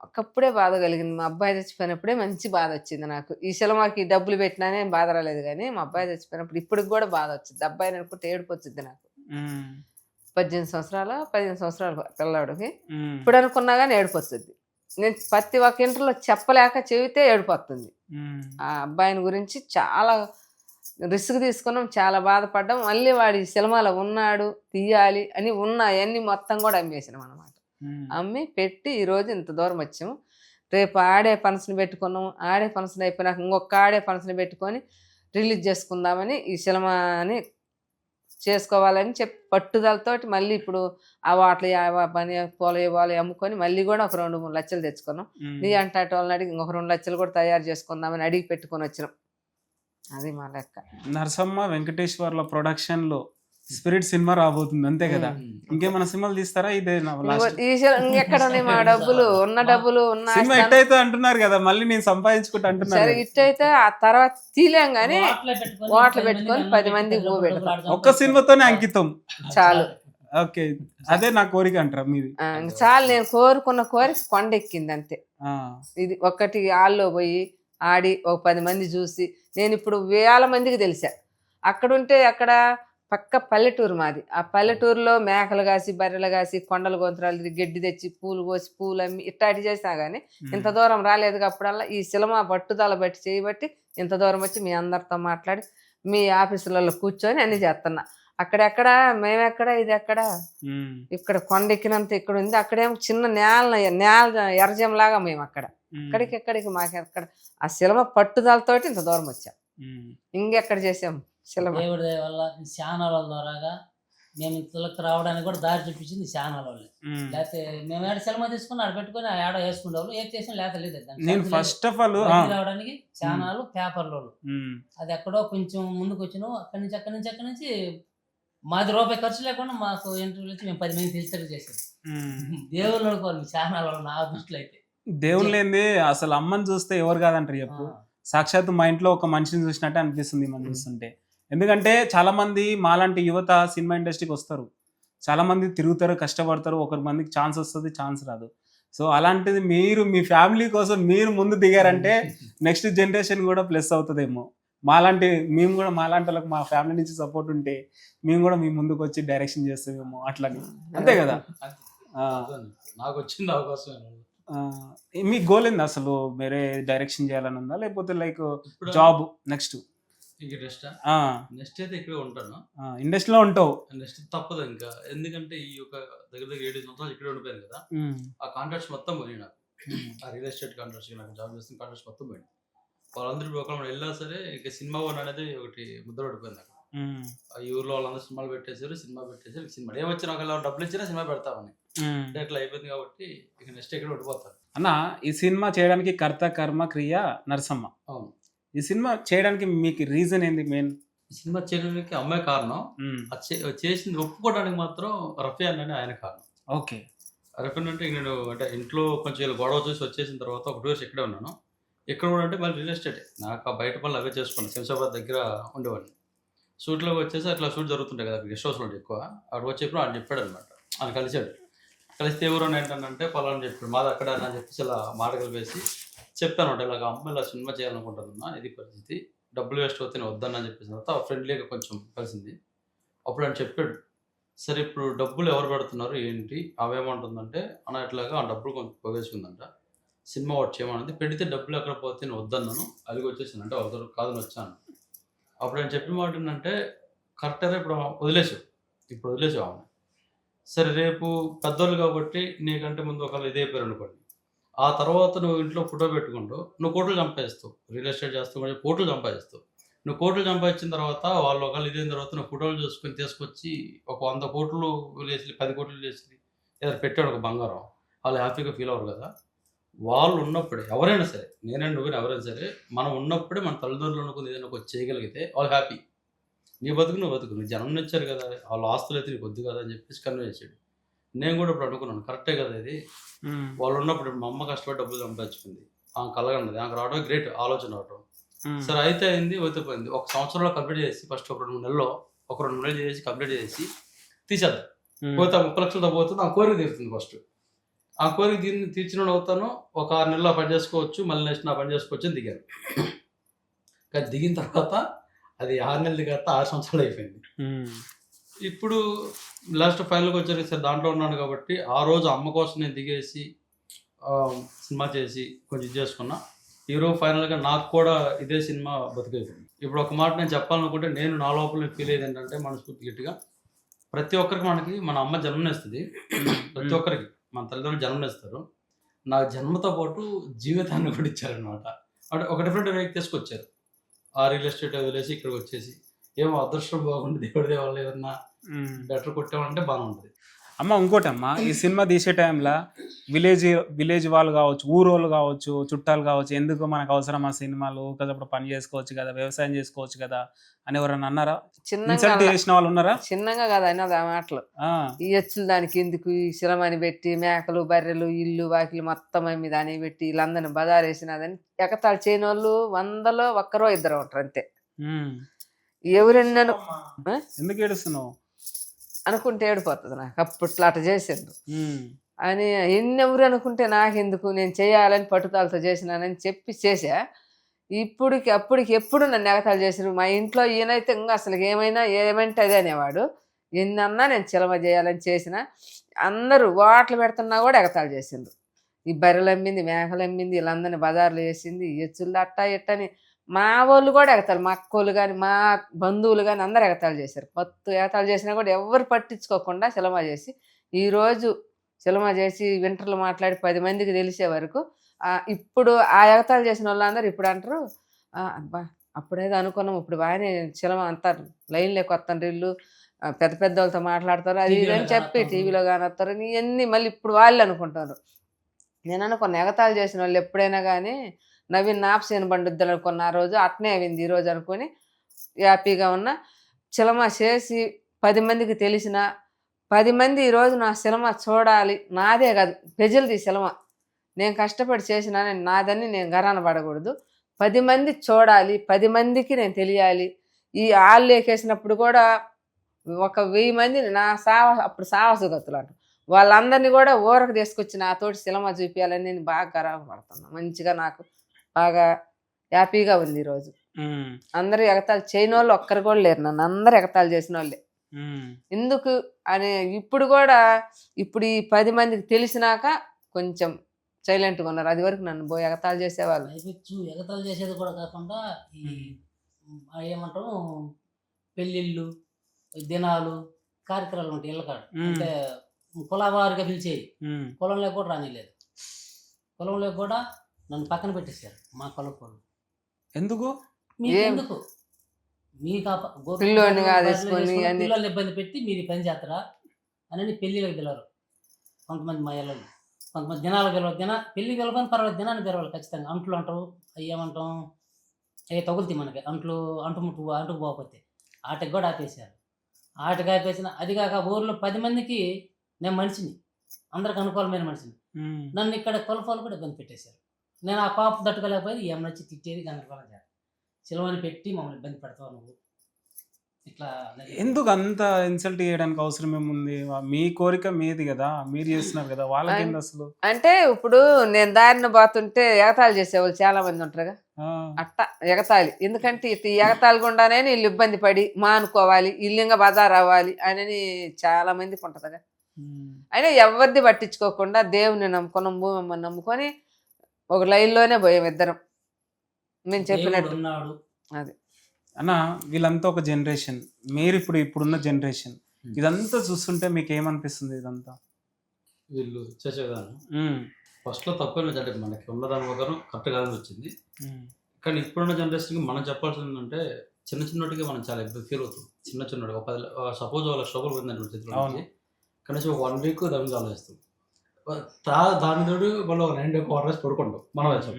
ఒకప్పుడే బాధ కలిగింది. మా అబ్బాయి చచ్చిపోయినప్పుడే మంచి బాధ వచ్చింది నాకు. ఈ సినిమాకి డబ్బులు పెట్టినానే బాధ రాలేదు కానీ మా అబ్బాయి చచ్చిపోయినప్పుడు ఇప్పటికి కూడా బాధ వచ్చింది. అబ్బాయిని అనుకుంటే ఏడుపు వచ్చింది నాకు. 15 సంవత్సరాలు పిల్లవాడికి. ఇప్పుడు అనుకున్నా కానీ ఏడుపు వస్తుంది. నేను ప్రతి ఒక్క ఇంటర్లో చెప్పలేక చెబితే ఏడుపు వస్తుంది. ఆ అబ్బాయిని గురించి చాలా రిస్క్ తీసుకున్నాం, చాలా బాధపడ్డాం. మళ్ళీ వాడి సినిమాలో ఉన్నాడు తీయాలి అని అవన్నీ మొత్తం కూడా అమ్మేసినాం అనమాట. అమ్మి పెట్టి ఈరోజు ఇంత దూరం వచ్చాము. రేపు ఆడే ఫంక్షన్ పెట్టుకున్నాము. ఆడే ఫంక్షన్ అయిపోయినాక ఇంకొక ఆడే ఫంక్షన్ పెట్టుకొని రిలీజ్ చేసుకుందామని ఈ సినిమాని చేసుకోవాలని చెప్పి పట్టుదలతోటి మళ్ళీ ఇప్పుడు ఆ వాటలు పని పూల అమ్ముకొని మళ్ళీ కూడా ఒక 2-3 లక్షలు తెచ్చుకున్నాం. నీ అంటే వాళ్ళని అడిగి ఇంకొక 2 లక్షలు కూడా తయారు చేసుకుందామని అడిగి పెట్టుకొని వచ్చినాం. అది మా లెక్క. నరసమ్మ వెంకటేశ్వర్ల ప్రొడక్షన్ లో స్పిరిట్ సినిమా రాబోతుంది అంతే కదా? ఇంకేమైనా సినిమాలు తీస్తారా? ఇదే ఎక్కడ మా డబ్బులు ఉన్న సినిమా హిట్ అయితే అంటున్నారు కదా, మళ్ళీ నేను సంపాదించుకుంటా అంటున్నారు. సరే హిట్ అయితే ఆ తర్వాత తీలేం గానీ ఓట్లు పెట్టుకొని 10 మందికి పువ్వు పెడతాం. ఒక్క సినిమాతోనే అంకితం చాలు. ఓకే, అదే నా కోరిక అంటారా మీది? చాలు. నేను కోరుకున్న కోరిక కొండ ఎక్కింది అంతే. ఇది ఒక్కటి హాల్లో పోయి ఆడి ఒక 10 మంది చూసి నేను ఇప్పుడు 1000 మందికి తెలిసా. అక్కడుంటే అక్కడ పక్క పల్లెటూరు మాది. ఆ పల్లెటూరులో మేకలు కాసి బర్రెలు కాసి కొండల గొంతురాలు గడ్డి తెచ్చి పూలు కోసి పూలు అమ్మి ఇట్టాటి చేసినా కానీ ఇంత దూరం రాలేదు. అప్పుడల్లా ఈ సినిమా పట్టుదల బట్టి చేయబట్టి ఇంత దూరం వచ్చి మీ అందరితో మాట్లాడి మీ ఆఫీసులలో కూర్చొని అన్ని చేస్తున్నా. అక్కడెక్కడ మేమెక్కడ ఇది ఎక్కడ ఇక్కడ కొండ ఎక్కినంత ఇక్కడ ఉంది. అక్కడేమో చిన్న నేల ఎర్రజంలాగా మేము అక్కడ ఇక్కడికి మాకెక్కడ ఆ సినిమా పట్టుదలతోటి ఇంత దూరం వచ్చాం. ఇంకెక్కడ చేసాం సినిమా దేవుడి దయ వల్ల ఛానల్ ద్వారాగా మేము ఇంతలోకి రావడానికి కూడా దారి చూపించింది ఛానల్ వాళ్ళే. లేకపోతే మేము ఏడ సినిమా తీసుకుని ఆడ పెట్టుకుని ఆడ వేసుకుంటాము. ఏం చేసాం లేకపోతే లేదు. నేను ఫస్ట్ ఆఫ్ ఆల్ రావడానికి ఛానల్ పేపర్లో అది ఎక్కడో కొంచెం ముందుకు వచ్చినాం. అక్కడి నుంచి మాది రూపాయి ఖర్చు లేకుండా మాకు ఇంటర్వ్యూలు వచ్చి మేము 10 మంది తెలిసేట్టు చేసాం. దేవుళ్ళు అనుకోవాలి ఛానల్ వాళ్ళు నా దృష్టిలో అయితే. దేవుళ్ళు ఏంది అసలు అమ్మని చూస్తే ఎవరు కాదంటారు చెప్పు. సాక్షాత్ మా ఇంట్లో ఒక మనిషిని చూసినట్టే అనిపిస్తుంది మనం చూస్తుంటే. ఎందుకంటే చాలా మంది మాలాంటి యువత సినిమా ఇండస్ట్రీకి వస్తారు, చాలా మంది తిరుగుతారు, కష్టపడతారు. ఒకరి మందికి ఛాన్స్ వస్తుంది, ఛాన్స్ రాదు. సో అలాంటిది మీరు మీ ఫ్యామిలీ కోసం మీరు ముందు దిగారంటే నెక్స్ట్ జనరేషన్ కూడా ప్లస్ అవుతుందేమో. మేము కూడా మాలాంటి వాళ్ళకి మా ఫ్యామిలీ నుంచి సపోర్ట్ ఉంటే మేము కూడా మీ ముందుకు వచ్చి డైరెక్షన్ చేస్తామేమో అట్లని. అంతే కదా? నాకు వచ్చింది అవకాశం. మీ గోల్ ఏంది అసలు? వేరే డైరెక్షన్ చేయాలని ఉందా లేకపోతే లైక్ జాబ్ నెక్స్ట్? నెక్స్ట్ అయితే ఇక్కడ ఉంటాను, ఇండస్ట్రీలో ఉంటావు. నెక్స్ట్ తప్పదు ఇంకా. ఎందుకంటే ఈ యొక్క దగ్గర 7 సంవత్సరాలు ఇక్కడ ఉండిపోయాను కదా. ఆ కాంట్రాక్ట్స్ మొత్తం పోయి నాకు ఆ రియల్ ఎస్టేట్ కాంట్రాక్ట్స్ నాకు జాబ్ చేస్తున్న కాంట్రాక్ట్స్ మొత్తం పోయింది. వాళ్ళందరూ ఒకళ్ళు వెళ్ళినా సరే ఇక సినిమా వన్ అనేది ఒకటి ముద్ర పడిపోయింది నాకు. ఈ ఊర్లో వాళ్ళందరూ సినిమాలు పెట్టేశారు, సినిమా ఏమొచ్చినా ఒకవేళ డబ్బులు ఇచ్చినా సినిమా పెడతామని ఇట్లా అయిపోయింది కాబట్టి ఇక నెక్స్ట్ ఇక్కడ ఉండిపోతాను అన్న. ఈ సినిమా చేయడానికి కర్త కర్మ క్రియ నరసమ్మ. అవును. ఈ సినిమా చేయడానికి మీకు రీజన్ ఏంది? మెయిన్ సినిమా చేయడానికి అమ్మాయి కారణం, చేసింది ఒప్పుకోవడానికి మాత్రం రఫియాన్ అని ఆయన కారణం. ఓకే. రఫియాన్ అంటే నేను అంటే ఇంట్లో కొంచెం గొడవ చూసి వచ్చేసిన తర్వాత ఒక 2 years ఇక్కడే ఉన్నాను. ఎక్కడ కూడా అంటే మళ్ళీ రియల్ ఎస్టేటే నాకు ఆ బయట పనులు అవే చేసుకున్నాను. శంషాబాద్ దగ్గర ఉండేవాడిని. షూట్లోకి వచ్చేసి అట్లా షూట్ జరుగుతుంటాయి కదా గెస్ట్ హౌస్లో ఎక్కువ. అక్కడ వచ్చేప్పుడు ఆయన చెప్పాడు అనమాట. ఆయన కలిస్తే ఎవరు ఏంటంటే పొలాన్ని చెప్పాడు మాది అక్కడ అని చెప్పేసి ఇలా మాట కలిపేసి చెప్పాను అంటే ఇలాగ అమ్మ ఇలా సినిమా చేయాలనుకుంటున్నా, ఇది పరిస్థితి, డబ్బులు వేస్ట్ అవుతాయి వద్దని చెప్పేసిన తర్వాత ఫ్రెండ్లీగా కొంచెం కలిసింది. అప్పుడు ఆయన చెప్పాడు, సరే ఇప్పుడు డబ్బులు ఎవరు పెడుతున్నారు ఏంటి అవేమంటుందంటే అన్న ఇట్లాగా ఆ డబ్బులు కొంచెం పోగేసుకుందంట, సినిమా వాడు చేయమన్నది, పెడితే డబ్బులు ఎక్కడ పోతే నేను వద్దన్నాను, అలిగి వచ్చేసాను అంటే వాళ్ళతో కాదని వచ్చాను. అప్పుడు ఆయన చెప్పిన మాట ఏంటంటే కరెక్ట్గా ఇప్పుడు వదిలేసావు ఆమె. సరే రేపు పెద్దోళ్ళు కాబట్టి నీకంటే ముందు ఒకళ్ళు ఇదే పేరు అనుకోండి, ఆ తర్వాత నువ్వు ఇంట్లో ఫోటో పెట్టుకుంటూ నువ్వు కోట్లు సంపాదిస్తావు, రియల్ ఎస్టేట్ చేస్తావు కొంచెం కోట్లు సంపాదిస్తావు. నువ్వు కోట్లు సంపాదించిన తర్వాత వాళ్ళు ఒకళ్ళు ఇదైన తర్వాత నువ్వు ఫోటోలు చూసుకొని తీసుకొచ్చి ఒక 100 కోట్లు వేసి 10 కోట్లు వేసి ఏదైనా పెట్టాడు ఒక బంగారం, వాళ్ళు హ్యాపీగా ఫీల్ అవ్వరు కదా. వాళ్ళు ఉన్నప్పుడే ఎవరైనా సరే, నేనండి నువ్వు ఎవరైనా సరే, మనం ఉన్నప్పుడే మన తల్లిదండ్రులు అనుకుని ఏదైనా ఒకటి చేయగలిగితే వాళ్ళు హ్యాపీ. నీ బతుకు నువ్వు బతుకు, నీ జన్మనిచ్చారు కదా, వాళ్ళ ఆస్తులు అయితే నీకు వద్దు కదా అని చెప్పేసి కన్వే చేసాడు. నేను కూడా ఇప్పుడు అనుకున్నాను కరెక్టే కదా ఇది. వాళ్ళు ఉన్నప్పుడు మా అమ్మ కష్టపడి డబ్బులు సంపాదించుకుంది, ఆమె కలగన్నది, ఆమెకు రావడం గ్రేట్ ఆలోచన రావడం. సరే అయితే అయింది, పోయింది. 1 సంవత్సరంలో కంప్లీట్ చేసి ఫస్ట్ ఒక 2 నెలల్లో 2 నెలలు చేసి కంప్లీట్ చేసి తీసేద్దాం. పోతే 30 లక్షలతో పోతుంది, ఆ కోరిక తీరుతుంది ఫస్ట్. ఆ కోరిక తీర్చిన అవుతాను, ఒక 6 నెలల్లో పని చేసుకోవచ్చు, మళ్ళీ నెక్స్ట్ నా పని చేసుకోవచ్చు అని దిగాను. కానీ దిగిన తర్వాత అది 6 నెలలు దిగాక 6 సంవత్సరాలు అయిపోయింది. ఇప్పుడు లాస్ట్ ఫైనల్గా వచ్చారు సార్, దాంట్లో ఉన్నాను కాబట్టి ఆ రోజు అమ్మ కోసం నేను దిగేసి సినిమా చేసి కొంచెం ఇది చేసుకున్నా. ఈరోజు ఫైనల్గా నాకు కూడా ఇదే సినిమా బతికైపోయింది. ఇప్పుడు ఒక మాట నేను చెప్పాలనుకుంటే, నేను నా లోపల ఫీల్ అయ్యేది ఏంటంటే, మనస్ఫూర్తి గట్టిగా ప్రతి ఒక్కరికి మనకి మన అమ్మ జన్మనిస్తుంది, ప్రతి ఒక్కరికి మన తల్లిదండ్రులు జన్మనిస్తారు. నా జన్మతో పాటు జీవితాన్ని కూడా ఇచ్చారనమాట. అంటే ఒక డిఫరెంట్ వేకి తీసుకొచ్చారు. ఆ రియల్ ఎస్టేట్ వదిలేసి ఇక్కడికి వచ్చేసి, ఏమో అదృష్టం బాగుంది, దేవుడి దేవాళ్ళు ఏదన్నా బెటర్ కొట్టామంటే బాగా ఉంటుంది. అమ్మ ఇంకోటి అమ్మ, ఈ సినిమా తీసే టైంలో విలేజ్ వాళ్ళు కావచ్చు, ఊరోళ్ళు కావచ్చు, చుట్టాలు కావచ్చు, ఎందుకు మనకు అవసరం ఆ సినిమాలు, కదప్పుడు పని చేసుకోవచ్చు కదా, వ్యవసాయం చేసుకోవచ్చు కదా అని ఎవరన్నా అన్నారా? ఇన్సల్ట్ చేసిన వాళ్ళు ఉన్నారా? చిన్నగా కదా అన్నది ఆ మాటలు. ఈ ఎచ్చులు దానికి ఎందుకు, ఈ శిలమని పెట్టి మేకలు బర్రెలు ఇల్లు వాకిలు మొత్తం అమ్మి దాని పెట్టి వీళ్ళందరినీ బజార్ వేసినదని ఎగతాళి చేయని వాళ్ళు 100లో 1-2 ఉంటారు అంతే. ఎవరెన్నను ఎందుకు ఏడుస్తున్నావు అనుకుంటే ఏడిపోతుంది నాకు. అప్పట్లో అట్లా చేసిండ్రు అని ఎన్నెవరు అనుకుంటే నాకెందుకు, నేను చేయాలని పట్టుదలతో చేసినానని చెప్పి చేసా. అప్పటికి ఎప్పుడు నన్ను ఎగతాళి చేసినారు. మా ఇంట్లో ఈయనైతే ఇంకా అసలు ఏమంటే అదే అనేవాడు. ఎన్నన్నా నేను చిలమ చేయాలని చేసిన అందరూ వాటలు పెడుతున్నా కూడా ఎగతాళి చేసిండ్రు. ఈ బర్రెలు అమ్మింది, మేకలు అమ్మింది, వీళ్ళందరినీ బజార్లు వేసింది, ఎచ్చులు అట్టా ఇట్టని మా వాళ్ళు కూడా ఎగతాళి, మా అక్కోళ్ళు కానీ మా బంధువులు కానీ అందరు ఎగతాళి చేశారు. ఎగతాళి చేసినా కూడా ఎవరు పట్టించుకోకుండా సినిమా చేసి, ఈరోజు సినిమా చేసి వింటర్లు మాట్లాడి 10 మందికి తెలిసే వరకు ఇప్పుడు ఆ ఎగతాళి చేసిన వాళ్ళందరూ ఇప్పుడు అంటారు, అబ్బా అప్పుడేదో అనుకున్నాం, ఇప్పుడు బాగానే సినిమా అంతా లైన్లో కొత్తండ్రిళ్ళు పెద్ద పెద్ద వాళ్ళతో మాట్లాడతారు, అది ఇదని చెప్పి టీవీలో కానీ వస్తారు, ఇవన్నీ మళ్ళీ ఇప్పుడు వాళ్ళు అనుకుంటారు. నేను అనుకున్న ఎగతాళి చేసిన వాళ్ళు ఎప్పుడైనా కానీ నవీన్ నాప్సేన బండుద్దులు అనుకున్న ఆ రోజు అట్నే అయింది. ఈరోజు అనుకొని హ్యాపీగా ఉన్న సినిమా చేసి 10 మందికి తెలిసిన 10 మంది ఈరోజు నా సినిమా చూడాలి, నాదే కాదు ప్రజలది సినిమా, నేను కష్టపడి చేసిన నాదని నేను గరాన పడకూడదు, 10 మంది చూడాలి, 10 మందికి నేను తెలియాలి. ఈ ఆళ్ళు ఎక్కేసినప్పుడు కూడా 1000 మంది నా అప్పుడు సాహసగతులు అంట, వాళ్ళందరినీ కూడా ఊరకు తీసుకొచ్చి నాతోటి సినిమా చూపించాలని నేను బాగా గరాన పడుతున్నాను. మంచిగా నాకు బాగా హ్యాపీగా ఉంది ఈరోజు. అందరూ ఎగతాళి చేయని వాళ్ళు ఒక్కరు కూడా లేరు, నన్ను అందరూ ఎగతాళి చేసిన వాళ్ళే. ఎందుకు అని ఇప్పుడు ఈ 10 మందికి తెలిసినాక కొంచెం సైలెంట్గా ఉన్నారు. అది వరకు నన్ను పోయి ఎగతాళి చేసేవాళ్ళు. ఎగతాళి చేసేది కూడా కాకుండా ఈ ఏమంటాం పెళ్ళిళ్ళు, దినాలు, కార్యక్రమాలు ఉంటాయి ఇళ్ళ కాడ, అంటే కులవారిగా పిలిచేవి, కులంలో కూడా రానిలేదు. కులంలో కూడా నన్ను పక్కన పెట్టేశారు మా కులపోళ్ళు. ఎందుకు? మీకు పిల్లల్ని ఇబ్బంది పెట్టి మీరు పని చేస్తారా అని పెళ్ళిళ్ళకి పిలవరు. కొంతమంది మా ఇళ్ళని కొంతమంది దినాలు పిలవరు, పెళ్ళి పిలవని పర్వాలేదు, దినాన్ని పిలవాలి ఖచ్చితంగా. అంట్లు అంటారు, అవి ఏమంటాం, అవి తగులుతాయి మనకి, అంటుకు పోకపోతే ఆటకి కూడా ఆపేశారు. ఆటకి ఆపేసిన అది కాక ఊర్లో 10 మందికి నేను మనిషిని, అందరికి అనుకూలమైన మనిషిని, నన్ను ఇక్కడ కులపోలు కూడా ఇబ్బంది పెట్టేశారు. నేను ఆ పాప తట్టుకోలేకపోయింది, ఏమన్నా వచ్చి తిట్టేది కనుక చిలవని పెట్టి మమ్మల్ని ఇబ్బంది పెడతావు నువ్వు ఇట్లా. ఎందుకు అంత ఇన్సల్ట్ చేయడానికి అవసరం ఏముంది? మీ కోరిక మీది కదా, మీరు చేస్తున్నారు కదా, వాళ్ళకి అసలు అంటే ఇప్పుడు నేను దారిన పోతుంటే ఎగతాళి చేసేవాళ్ళు చాలా మంది ఉంటారుగా, అట్ట ఎగతాళి. ఎందుకంటే ఈ ఎగతాళి గుండానే వీళ్ళు ఇబ్బంది పడి మానుకోవాలి, ఇల్లుగా బజార్ అవ్వాలి అని చాలా మందికి ఉంటుందిగా. అయినా ఎవరిది పట్టించుకోకుండా దేవుని నమ్ముకున్నాం, భూమి నమ్ముకొని ఒక లైన్లోనే పోయాం ఇద్దరం, నేను చెప్పినట్టు. అది అన్న, వీళ్ళంతా ఒక జనరేషన్, మీరు ఇప్పుడున్న జనరేషన్, ఇదంతా చూస్తుంటే మీకు ఏమనిపిస్తుంది? ఇదంతా వీళ్ళు చేసే విధానం ఫస్ట్లో తక్కువ అంటే మనకి ఉన్నదాని ప్రకారం కరెక్ట్ కాదని వచ్చింది. కానీ ఇప్పుడున్న జనరేషన్కి మనం చెప్పాల్సింది ఏంటంటే, చిన్నటికి మనం చాలా ఇబ్బంది ఫీల్ అవుతాం. చిన్నటికి ఒక 10 సపోజ్ వాళ్ళ స్ట్రగుల్ పోయిందంటే చేతిలో, కనీసం 1 వీక్ దాని ఆలోచిస్తాం. దాని తోడు మళ్ళీ ఒక 9 క్వార్టర్స్ పడుకుంటాం మనం వేసాం.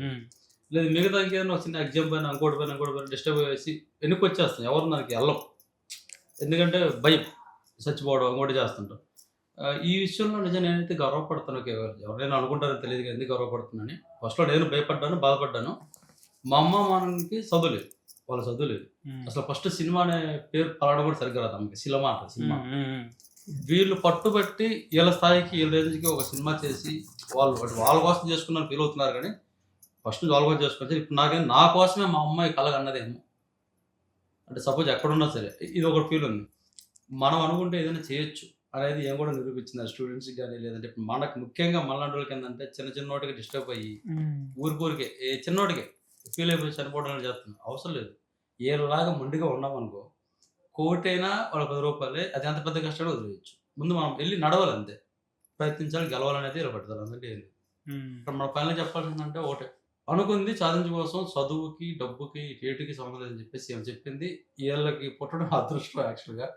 లేదు మిగతా ఇంకేదైనా ఒక చిన్న ఎగ్జామ్ పైన ఇంకోటి పైన డిస్టర్బ్ వేసి వెనక్కి వచ్చేస్తాం. ఎవరు దానికి వెళ్ళం, ఎందుకంటే భయం చచ్చిపోవడం ఇంకోటి చేస్తుంటాం. ఈ విషయంలో నిజంగా నేనైతే గర్వపడతాను. ఎవరైనా అనుకుంటారని తెలియదు కానీ ఎందుకు గర్వపడుతున్నానని. ఫస్ట్లో నేను భయపడ్డాను, బాధపడ్డాను. మా అమ్మ మనకి చదువులేదు, వాళ్ళ చదువులేదు. అసలు ఫస్ట్ సినిమా అనే పేరు పలవడం కూడా సరిగ్గా రాదు ఆమెకి. సినిమా అంటారు సినిమా. వీళ్ళు పట్టుబట్టి వీళ్ళ స్థాయికి వీళ్ళ రేంజ్కి ఒక సినిమా చేసి వాళ్ళ కోసం చేసుకున్నాను ఫీల్ అవుతున్నారు. కానీ ఫస్ట్ వాళ్ళ కోసం చేసుకోవచ్చు. ఇప్పుడు నా కోసమే మా అమ్మాయి కలగన్నదేమో. అంటే సపోజ్ ఎక్కడున్నా సరే ఇది ఒక ఫీల్ ఉంది. మనం అనుకుంటే ఏదైనా చేయొచ్చు అనేది ఏం కూడా నిరూపించింది స్టూడెంట్స్కి కానీ. లేదంటే ఇప్పుడు మనకు ముఖ్యంగా మళ్ళీ వాళ్ళకి ఏంటంటే చిన్నోటికి డిస్టర్బ్ అయ్యి ఊరికే చిన్నోటికే ఫీల్ అయిపోయి చనిపోవడం చేస్తున్నాం. అవసరం లేదు. ఏలాగా మొండిగా ఉన్నామనుకో, కోటైనా వాళ్ళ 10 రూపాయలే, అది ఎంత పెద్ద కష్టాలు వదిలేయచ్చు. ముందు మనం వెళ్ళి నడవాలి, అంతే. ప్రయత్నించాలి, గెలవాలనేది ఇలా పెడతారు. అందుకే ఇక్కడ మన పైన చెప్పాల్సిందంటే ఒకటే, అనుకుంది సాధించడం కోసం చదువుకి డబ్బుకి రేటుకి సంబంధం లేదని చెప్పేసి ఏం చెప్పింది. వీళ్ళకి పుట్టడం అదృష్టం యాక్చువల్గా.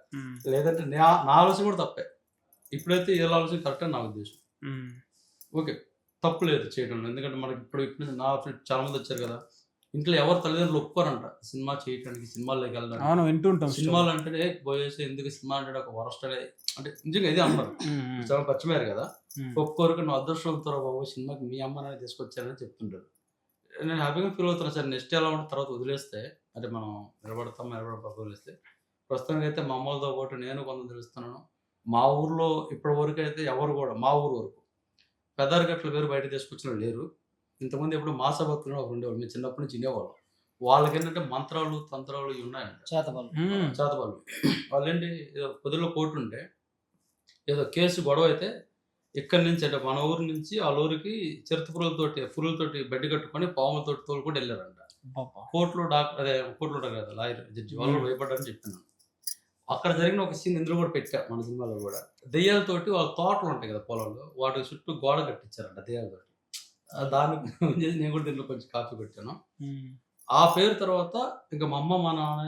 లేదంటే నా ఆలోచన కూడా తప్పే. ఇప్పుడైతే వీళ్ళ ఆలోచన కరెక్ట్ అని నా ఉద్దేశం. ఓకే, తప్పు లేదు చేయడంలో. ఎందుకంటే మనకి ఇప్పుడు నా ఫ్రెండ్ చాలా మంది వచ్చారు కదా, ఇంట్లో ఎవరు తల్లిదండ్రులు ఒప్పుకోరంట సినిమా చేయడానికి, సినిమాల్లోకి వెళ్ళడానికి. సినిమాలు అంటే పోయేసి ఎందుకు సినిమా అంటే ఒక వరస్ట్ అంటే నిజంగా ఇదే అంటారు. చాలా పచ్చిమేరు కదా, ఒప్పుకోరు. నువ్వు అదృష్టంతో బాబు సినిమాకి మీ అమ్మని తీసుకొచ్చారని చెప్తుంటారు. నేను హ్యాపీగా ఫీల్ అవుతున్నాను సార్. నెక్స్ట్ ఎలా ఉంటే తర్వాత వదిలేస్తే, అంటే మనం వదిలేస్తే. ప్రస్తుతానికి అయితే మా అమ్మలతో పాటు నేను కొంత తెలుస్తున్నాను. మా ఊర్లో ఇప్పటి వరకు అయితే ఎవరు కూడా మా ఊరు వరకు పెద్దరికట్ల పేరు బయట తీసుకొచ్చిన లేరు. ఇంతకుముందు ఎప్పుడు మాసభక్తులు ఒకరు ఉండేవాళ్ళు, మేము చిన్నప్పటి నుంచి వినేవాళ్ళం. వాళ్ళకి ఏంటంటే మంత్రాలు తంత్రాలు ఇవి ఉన్నాయంట, చేతబళ్ళు. వాళ్ళు ఏంటి, ఏదో పొద్దులో కోర్టు ఉంటే ఏదో కేసు గొడవ అయితే ఇక్కడి నుంచి అంటే మన ఊరు నుంచి వాళ్ళ ఊరికి చిరుత పురుగులతోటి బెడ్ కట్టుకొని పాములతోటి తోలుకుంటూ వెళ్ళారంట. కోర్టులో కోర్టులో ఉంటారు కదా లాయర్ జడ్జి, వాళ్ళు భయపడ్డారని చెప్పినాను. అక్కడ జరిగిన ఒక సీన్ ఇందులో కూడా పెట్టారు మన సినిమాలో కూడా. దెయ్యాలతోటి వాళ్ళ తోటలు ఉంటాయి కదా పొలంలో, వాటి చుట్టూ గోడ కట్టించారంట దెయ్యాలతోటి. దానికి నేను కూడా దీంట్లో కొంచెం కాపీ పెట్టాను. ఆ పేరు తర్వాత ఇంకా మా అమ్మ మా నాన్న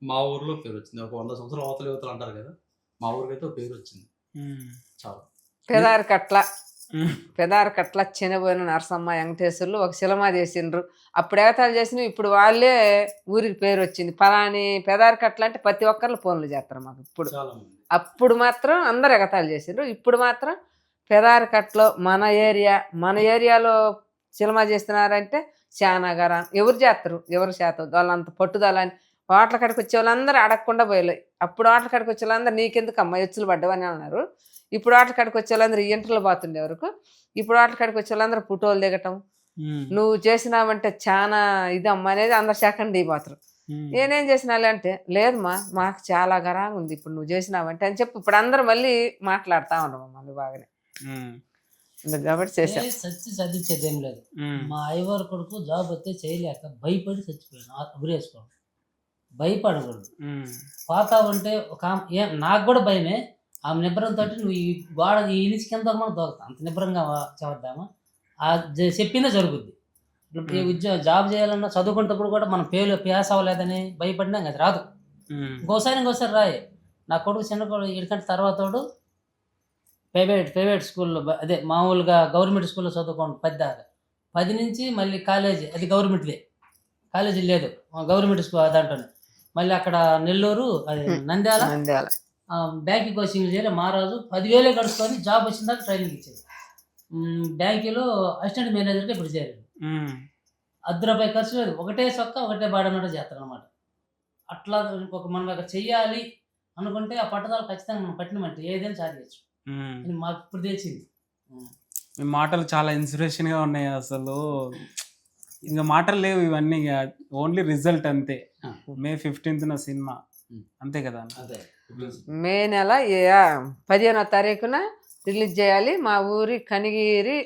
మా ఊర్లో పేరు వచ్చింది. ఒక 100 సంవత్సరాల అవతల అంటారు కదా, మా ఊరికి అయితే పేరు వచ్చింది. చాలా పెదారకట్ల చిన్నబోయిన నరసమ్మ వెంకటేశ్వర్లు ఒక సినిమా చేసిండ్రు. అప్పుడు ఎగతాలు చేసిన, ఇప్పుడు వాళ్ళే ఊరికి పేరు వచ్చింది. పలాని పెదారకట్ల అంటే ప్రతి ఒక్కళ్ళు ఫోన్లు చేస్తారు మాకు. ఇప్పుడు అప్పుడు మాత్రం అందరు ఎగతాలు చేసిండ్రు. ఇప్పుడు మాత్రం పెదారకట్లో మన ఏరియాలో సినిమా చేస్తున్నారంటే చాలా గరా ఎవరు చేస్తారు, ఎవరు చేస్తారు వాళ్ళంత పట్టుదల అని. వాటల కాడికి వచ్చే వాళ్ళందరూ అడగకుండా పోయలే. అప్పుడు వాటల కాడికి వచ్చే వాళ్ళందరూ నీకెందుకు అమ్మ ఎచ్చులు పడ్డవని అన్నారు. ఇప్పుడు వాటల కాడికి వచ్చే వాళ్ళందరూ ఇంటర్లో పోతుండే వరకు, ఇప్పుడు వాటల కాడికి వచ్చే వాళ్ళందరూ ఫోటోలు దిగటం, నువ్వు చేసినావంటే చాలా ఇదమ్మా అనేది అందరు సెకండ్ దిగిపోతారు. నేనేం చేసినాలే అంటే, లేదమ్మా మాకు చాలా గరాగా ఉంది ఇప్పుడు నువ్వు చేసినావంటే అని చెప్పి ఇప్పుడు అందరూ మళ్ళీ మాట్లాడుతూ ఉన్నాం మళ్ళీ బాగానే. కాబట్టి చేసా. చదివించేది ఏం లేదు. మా అయ్యవారి కొడుకు జాబ్ వస్తే చేయలేక భయపడి చచ్చిపోయాను. ఉరేసుకోండి, భయపడకూడదు. పోతా ఉంటే ఒక నాకు కూడా భయమే. ఆమె నిబ్రంతో నువ్వు ఈ గోడ ఈ ఇనిచి కింద మనం దోగుతాం, అంత నిబ్రంగా చదువుతామా చెప్పిందే జరుగుద్ది. ఇప్పుడు ఉద్యోగం జాబ్ చేయాలన్నా చదువుకునేటప్పుడు కూడా మనం పేస్ అవ్వలేదని భయపడినా అది రాదు. ఇంకోసారి రాయి. నా కొడుకు చిన్న కొడుకు ఎందుకంటే తర్వాత ప్రైవేట్ స్కూల్లో, అదే మామూలుగా గవర్నమెంట్ స్కూల్లో చదువుకోండి 10 దాకా. 10 నుంచి మళ్ళీ కాలేజీ, అది గవర్నమెంట్దే, కాలేజీ లేదు గవర్నమెంట్ స్కూల్ దాంట్లోనే. మళ్ళీ అక్కడ నెల్లూరు, అది నంద్యాల బ్యాంకింగ్ కోచింగ్ చేయాలి. మహారాజు 10,000 గడుచుకొని జాబ్ వచ్చిన దాకా ట్రైనింగ్ ఇచ్చేది. బ్యాంకులో అసిస్టెంట్ మేనేజర్గా ఇప్పుడు చేరాడు. ₹10 ఖర్చు లేదు, ఒకటే సొక్క ఒకటే బాడన్నట్టు చేస్తారు అనమాట. అట్లా మనం అక్కడ చెయ్యాలి అనుకుంటే ఆ పట్టుదల ఖచ్చితంగా మనం పట్టినమంటే ఏదైనా సాధించచ్చు. మాకు ఇప్పుడు తెలిసింది. మీ మాటలు చాలా ఇన్స్పిరేషన్ గా ఉన్నాయి. అసలు ఇంకా మాటలు లేవు, ఇవన్నీ ఓన్లీ రిజల్ట్ అంతే. May 15th సినిమా అంతే కదా. మే నెల 15వ తారీఖున రిలీజ్ చేయాలి. మా ఊరి కనిగిరి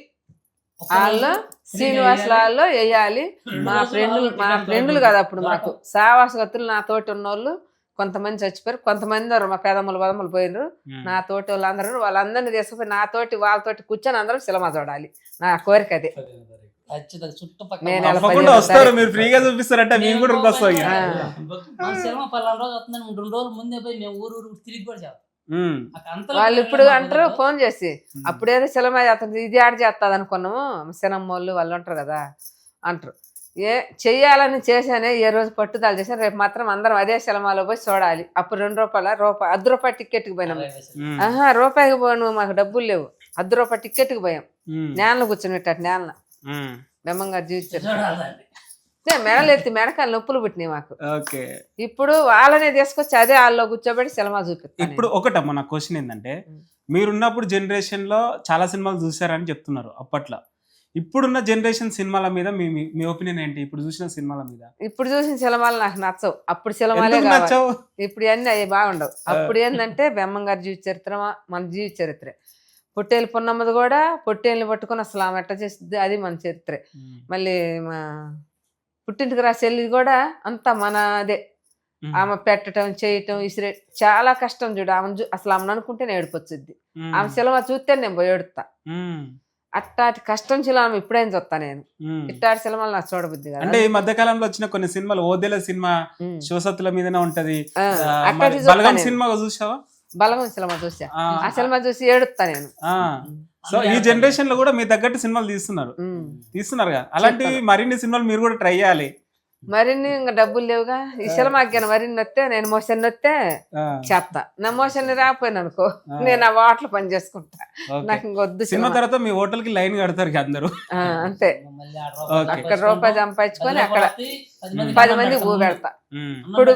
హాల్లో, శ్రీనివాస్ హాల్లో వేయాలి. మా ఫ్రెండ్లు కదా అప్పుడు మాకు సావాసగతులు, నా తోటి ఉన్నోళ్ళు కొంతమంది చచ్చిపోయారు, కొంతమంది మా పెదమ్మలు పోయినారు. నా తోటి వాళ్ళందరినీ తీసుకుపోయి నాతోటి వాళ్ళతోటి కూర్చొని అందరం సినిమా చూడాలి. నా కోరిక అదే. సినిమా 10 రోజు వస్తుందని 2 రోజుల ముందే పోయి మేము ఊరు తిరిగి కూడా చేస్తాం. వాళ్ళు ఇప్పుడు అంటారు ఫోన్ చేసి, అప్పుడేదో సినిమా చేస్తుంది ఇది యాడ్ చేస్తుంది అనుకున్నాము, సినిమా వాళ్ళు వాళ్ళు ఉంటారు కదా అంటారు. చెయ్యాలని చేశానే, ఏ రోజు పట్టుదల చేశాను, రేపు మాత్రం అందరం అదే సినిమాలో పోయి చూడాలి. అప్పుడు ₹2 ₹10 టికెట్కి పోయినాము. రూపాయికి పోను, మాకు డబ్బులు లేవు, ₹10 టికెట్కి పోయాం. నేలను కూర్చొని పెట్టాడు, నేల బెమ్మంగారు జీవించారు. మెడలు ఎత్తి మెడకాలు నొప్పులు పుట్టినాయి మాకు. ఇప్పుడు వాళ్ళనే తీసుకొచ్చి అదే హాల్లో కూర్చోబెట్టి సినిమా చూపిస్తాను. ఇప్పుడు ఒకటమ్మా నా క్వశ్చన్ ఏంటంటే, మీరున్నప్పుడు జనరేషన్ లో చాలా సినిమాలు చూసారని చెప్తున్నారు అప్పట్లో. ఇప్పుడున్న జనరేషన్ సినిమాల మీద మీ ఒపీనియన్ ఏంటి? ఇప్పుడు చూసిన సినిమాల మీద. ఇప్పుడు చూసిన సినిమాలు నాకు నచ్చవు, అప్పుడు సినిమాలే నచ్చవు. ఇప్పుడు అన్ని అవి బాగుండవు. అప్పుడు ఏంటంటే బెమ్మంగారి జీవిత చరిత్ర మన జీవిత చరిత్రే. పొట్టేలు పున్నమ్మది కూడా పొట్టేళ్ళని పట్టుకుని అసలు ఆమె ఎట్ట చేస్తుంది, అది మన చరిత్రే. మళ్ళీ మా పుట్టింటికి రాసేది కూడా అంతా మనదే. ఆమె పెట్టడం చేయటం ఇసిరే చాలా కష్టం చూడు. ఆమె అసలు ఆమెను అనుకుంటే నేను ఏడుపొచ్చుద్ది. ఆమె సినిమా చూస్తే నేను పోయి ఏడుతా. అట్టాటి కష్టం సినిమా ఇప్పుడైనా చూస్తా నేను. ఇట్టాటి సినిమాలు నాకు చూడబుద్ది కదా. అంటే ఈ మధ్య కాలంలో వచ్చిన కొన్ని సినిమాలు, ఓదెల సినిమా శివసత్తుల మీదనే ఉంటది. బలగం సినిమా చూసావా? బలగం సినిమా చూసా. ఆ సినిమా చూసి ఏడుస్తా నేను. సో ఈ జనరేషన్ లో కూడా మీ తగ్గట్టు సినిమాలు తీస్తున్నారు కదా. అలాంటి మరిన్ని సినిమాలు మీరు కూడా ట్రై చేయాలి. మరిన్ని ఇంకా డబ్బులు లేవుగా. ఈ సినిమాకి మరిన్ని వస్తే, నేను మోషన్ వస్తే చేస్తా. నా మోషన్ రాకపోయినా అనుకో, నేను ఆ వాటలు పని చేసుకుంటా. నాకు ఇంకొద్దు. సినిమా తర్వాత మీ హోటల్ కి లైన్ కడతారు అందరు. అంతే, అక్కడ రూపాయి సంపాదించుకొని అక్కడ 10 మంది ఊ పెడతా. ఇప్పుడు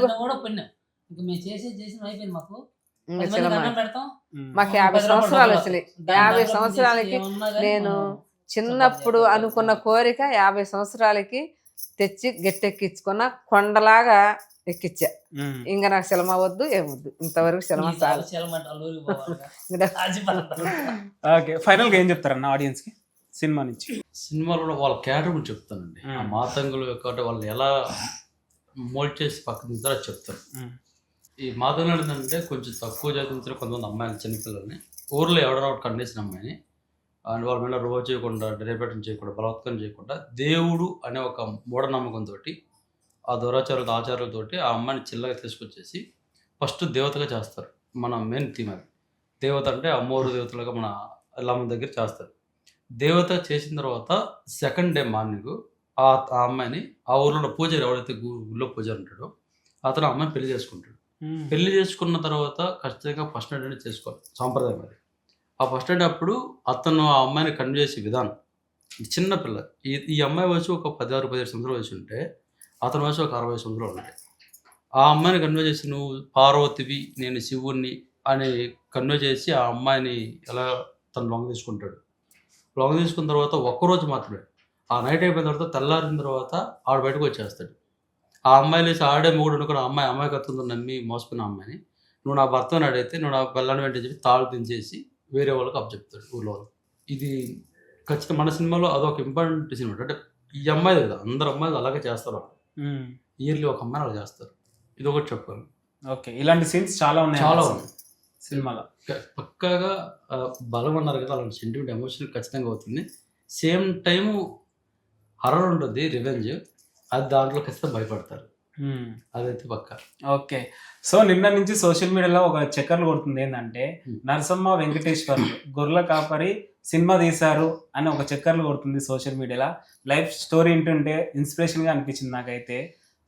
మాకు 50 సంవత్సరాలు వచ్చినాయి. 50 సంవత్సరాలకి నేను చిన్నప్పుడు అనుకున్న కోరిక 50 సంవత్సరాలకి తెచ్చి గట్టెక్కించుకున్న కొండలాగా ఎక్కిచ్చా. ఇంకా నాకు సినిమా వద్దు, ఏమొద్దు, ఇంతవరకు సినిమా చాలు. ఫైనల్ గా ఏం చెప్తారన్న ఆడియన్స్ కి సినిమా నుంచి? సినిమాలో వాళ్ళ క్యారెక్టర్ గురించి చెప్తానండి. ఆ మాతంగులు యొక్క వాళ్ళు ఎలా మోల్డ్ చేసి పక్కన నిద్ర చెప్తారు. ఈ మాతంగులు ఏంటంటే కొంచెం తక్కువ జాతించిన కొంతమంది అమ్మాయిలు, చిన్నపిల్లల్ని ఊర్లో ఎవడో కండేసిన అమ్మాయిని అండ్ వాళ్ళ మీద రోజు చేయకుండా, డెలిబరేషన్ చేయకుండా, బలవత్కరణ చేయకుండా, దేవుడు అనే ఒక మూఢనమ్మకంతో, ఆ దురాచారాలతో ఆచారాలతోటి ఆ అమ్మాయిని చిల్లగా తీసుకొచ్చేసి ఫస్ట్ దేవతగా చేస్తారు. మన మెయిన్ థీమ్ అది. దేవత అంటే అమ్మోరు దేవతలుగా మన ఎల్లమ్మ దగ్గర చేస్తారు. దేవత చేసిన తర్వాత సెకండ్ డే మార్నింగ్ ఆ అమ్మాయిని ఆ ఊర్లో పూజారి, ఎవరైతే ఊళ్ళో పూజారి ఉంటాడో అతను అమ్మాయిని పెళ్లి చేసుకుంటాడు. పెళ్లి చేసుకున్న తర్వాత ఖచ్చితంగా ఫస్ట్ నైట్ అనేది చేసుకోవాలి, సాంప్రదాయం అది. ఆ ఫస్ట్ నైట్ అప్పుడు అతను ఆ అమ్మాయిని కన్వే చేసే విధానం, చిన్నపిల్ల, ఈ అమ్మాయి వయసు ఒక 16-17 సంవత్సరాలు వయసు ఉంటే అతని వయసు ఒక 60 సంవత్సరాలు ఉంటాయి. ఆ అమ్మాయిని కన్వే చేసి నువ్వు పార్వతివి, నేను శివుణ్ణి అని కన్వే చేసి ఆ అమ్మాయిని ఎలా తను లొంగ తీసుకుంటాడు. లొంగ తీసుకున్న తర్వాత ఒక్కరోజు మాత్రమే, ఆ నైట్ అయిపోయిన తర్వాత తెల్లారిన తర్వాత ఆడు బయటకు వచ్చేస్తాడు. ఆ అమ్మాయి లేచి ఆడే మూడు అనుకున్న అమ్మాయి కత్తుందో నమ్మి మోసుకున్న అమ్మాయిని, నువ్వు నా భర్తను అడిగితే నువ్వు నా పిల్లని వెంటనే చెప్పి తాళ్ళు దించేసి వేరే వాళ్ళకి అప్పచెప్తాడు ఊళ్ళో. ఇది ఖచ్చితంగా మన సినిమాలో అదొక ఇంపార్టెంట్ సినిమా. అంటే ఈ అమ్మాయి కదా, అందరు అమ్మాయిలు అలాగే చేస్తారు. ఇయర్లీ ఒక అమ్మాయిని అలా చేస్తారు. ఇది ఒకటి చెప్పాలి. ఓకే, ఇలాంటి సీన్స్ చాలా ఉన్నాయి సినిమాలో. పక్కాగా బలం అన్నారు కదా, అలాంటి సెంటిమెంట్, ఎమోషన్ ఖచ్చితంగా అవుతుంది. సేమ్ టైము హర్రర్ ఉంటుంది, రివెంజ్, అది దాంట్లో ఖచ్చితంగా భయపడతారు, అదైతే పక్క. ఓకే, సో నిన్న నుంచి సోషల్ మీడియాలో ఒక చక్కర్లు కొడుతుంది ఏంటంటే, నరసమ్మ వెంకటేశ్వర్లు గొర్రెల కాపరి సినిమా తీశారు అని ఒక చక్కర్లు కొడుతుంది సోషల్ మీడియాలో. లైఫ్ స్టోరీ వింటుంటే ఇన్స్పిరేషన్గా అనిపించింది నాకైతే.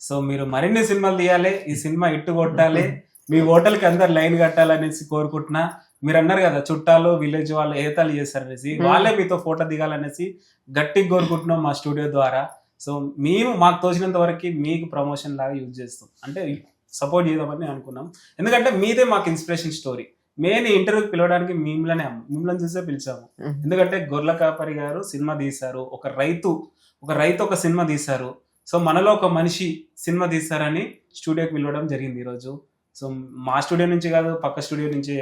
సో మీరు మరిన్ని సినిమాలు తీయాలి, ఈ సినిమా ఇట్టు కొట్టాలి, మీ హోటల్కి అందరు లైన్ కట్టాలనేసి కోరుకుంటున్నా. మీరు అన్నారు కదా చుట్టాలు విలేజ్ వాళ్ళు ఏతాలు చేస్తారనేసి, వాళ్ళే మీతో ఫోటో దిగాలనేసి గట్టిగా కోరుకుంటున్నాం మా స్టూడియో ద్వారా. సో మేము మాకు తోచినంత వరకు మీకు ప్రమోషన్ లాగా యూజ్ చేస్తాం, అంటే సపోర్ట్ చేద్దామని అనుకున్నాం. ఎందుకంటే మీదే మాకు ఇన్స్పిరేషన్ స్టోరీ. మెయిన్ ఇంటర్వ్యూకి పిలవడానికి మిమ్మల్ని చూసే పిలిచాము. ఎందుకంటే గొర్రెల కాపరి గారు సినిమా తీశారు, ఒక రైతు ఒక సినిమా తీశారు. సో మనలో ఒక మనిషి సినిమా తీశారని స్టూడియోకి పిలవడం జరిగింది ఈరోజు. సో మా స్టూడియో నుంచి కాదు, పక్క స్టూడియో నుంచి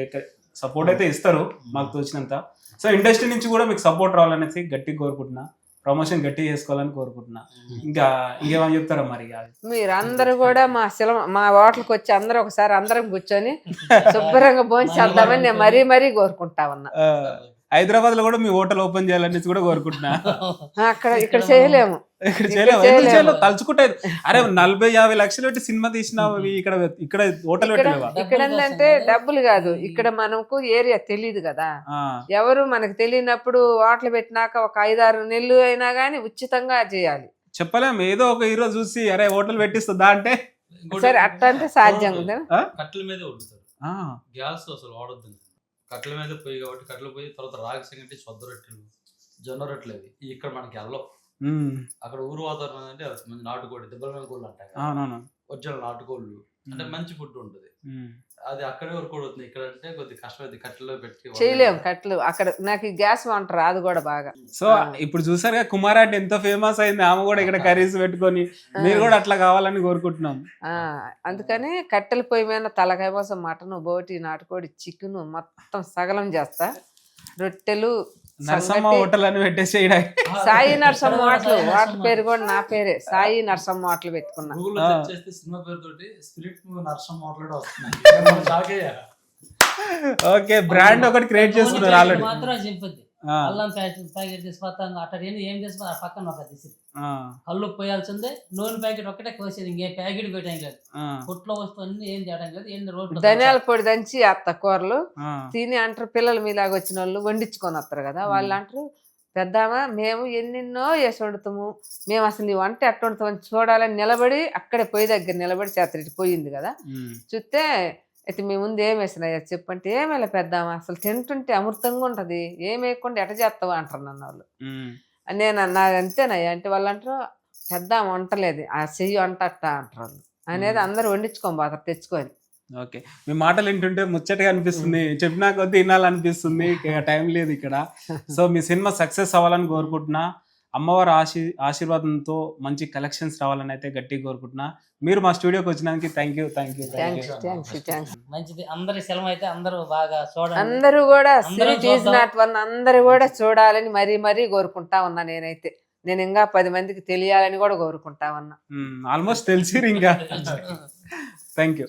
సపోర్ట్ అయితే ఇస్తారు మాకు తోచినంత. సో ఇండస్ట్రీ నుంచి కూడా మీకు సపోర్ట్ రావాలనేసి గట్టిగా కోరుకుంటున్నా, ప్రమోషన్ గట్టిగా చేసుకోవాలని కోరుకుంటున్నా. ఇంకా ఇంకేమని చెప్తారా మరి? మీరు అందరూ కూడా మా హోటల్కి వచ్చి అందరూ ఒకసారి అందరం కూర్చొని శుభ్రంగా భోంచేద్దామని నేను మరీ కోరుకుంటా ఉన్నా. హైదరాబాద్ లో కూడా మీ హోటల్ ఓపెన్ చేయాలని కూడా కోరుకుంటున్నా. ఇక్కడ చేయలేము. ఇక్కడ చేయలేము, ఎందుకు చేయలేము? తలుచుకుంటే అరే 40-50 లక్షలు పెట్టి సినిమా తీసినావు, ఇక్కడ ఇక్కడ హోటల్ పెట్టలేవా? ఇక్కడ ఏంటంటే డబ్బులు కాదు, ఇక్కడ మనకు ఏరియా తెలియదు కదా, ఎవరు మనకు తెలియనప్పుడు హోటల్ పెట్టినాక ఒక 5-6 నెలలు అయినా గానీ ఉచితంగా చేయాలి. చెప్పలేము, ఏదో ఒక హీరో చూసి అరే హోటల్ పెట్టిస్తుందా అంటే సరే అట్లా అంటే సాధ్యం కదా. కట్టెల మీదే వండుతారు, గ్యాస్ అసలు వాడొద్దు. కట్టెల మీద పోయి కాబట్టి కట్టెలు పోయి తర్వాత రాగి సంగటి, సొద్ద రొట్టెలు, జొన్న రొట్టెలు అవి ఇక్కడ మనకి వెళ్ళవు. అక్కడ ఊరు వాతావరణం అంటే మంచి నాటుకోడి, దెబ్బల మీద కోళ్ళు అంటాయి, ఒరిజినల్ నాటుకోళ్ళు అంటే మంచి ఫుడ్ ఉంటుంది. అది అక్కడే వరకు కూడా అవుతుంది. ఇక్కడ అంటే కొద్దిగా కష్టమైంది, కట్టెలో పెట్టి చేయలేము. కట్టెలు అక్కడ నాకు గ్యాస్ వంట రాదు కూడా బాగా. సో ఇప్పుడు చూసారుగా కుమారాటి ఎంతో ఫేమస్ అయింది, ఆమె కూడా ఇక్కడ కర్రీస్ పెట్టుకొని, మీరు కూడా అట్లా కావాలని కోరుకుంటున్నాం. అందుకని కట్టెల పొయ్యి మీద తలకాయ కోసం మటన్, బోటి, నాటుకోడి, చికెన్ మొత్తం సగలం చేస్తా. రొట్టెలు, నరసమ్మ హోటల్ అని పెట్టేసి సాయి నరసమ్మ హోటల్, హోటల్ పేరు కూడా నా పేరే, సాయి నరసమ్మ హోటల్ పెట్టుకున్నా. సినిమా పేరుతోటి స్పిరిట్ నరసమ్మ హోటల్ వస్తుంది. ఓకే, బ్రాండ్ ఒకటి క్రియేట్ చేసుకున్నారు ఆల్రెడీ. మాత్రం చెప్పొద్ది, అల్లం ప్యాకెట్ తీసుకొస్తాను అట్లా ఏం చేసుకున్నా పక్కన ఒక తీసి కళ్ళు పోయాల్సిందే. నూనె ప్యాకెట్ ఒక్కటే కోసేది, ఇంకే ప్యాకెట్ పెట్టాం లేదు, కొట్లో వస్తువు అన్ని ఏం చేయడం లేదు. ఏంటి రోడ్లు ధనియాల పొడి దంచి అత్త కూరలు తిని అంటారు. పిల్లలు మీలాగా వచ్చిన వాళ్ళు వండించుకొని వస్తారు కదా, వాళ్ళు అంటారు పెద్దామా మేము ఎన్నెన్నో వేసి వండుతాము, మేము అసలు నీ వంట ఎట్ట వండుతామని చూడాలని నిలబడి అక్కడే పొయ్యి దగ్గర నిలబడి చేత పోయింది కదా. చూస్తే అయితే మీ ముందు ఏం వేసినాయా చెప్పంటే, ఏమేలా పెద్దామా అసలు తింటుంటే అమృతంగా ఉంటది, ఏం వేయకుండా ఎట చేస్తావా అంటారు నన్ను వాళ్ళు. నేను అన్నా అంతేనయ్యా అంటే వాళ్ళు అంటారు పెద్దామ వంటలేదు, ఆ చెయ్యి వంట అట్ట అంటారు వాళ్ళు అనేది. అందరూ వండించుకొని పోతారు తెచ్చుకొని. ఓకే, మీ మాటలు వింటుంటే ముచ్చటగా అనిపిస్తుంది, చెప్పినా కొద్ది వినాలనిపిస్తుంది, టైం లేదు ఇక్కడ. సో మీ సినిమా సక్సెస్ అవ్వాలని కోరుకుంటున్నా, అమ్మవారి ఆశీర్వాదంతో మంచి కలెక్షన్స్ రావాలని అయితే గట్టిగా కోరుకుంటున్నా. మీరు మా స్టూడియోకి వచ్చినందుకు థ్యాంక్ యూ. మంచిది. అందరి సెలవు అయితే అందరూ బాగా చూడండి, అందరూ కూడా అందరూ కూడా చూడాలని మరీ కోరుకుంటా ఉన్నా. నేను ఇంకా 10 మందికి తెలియాలని కూడా కోరుకుంటా ఉన్నా. ఆల్మోస్ట్ తెలిసి ఇంకా థ్యాంక్ యూ.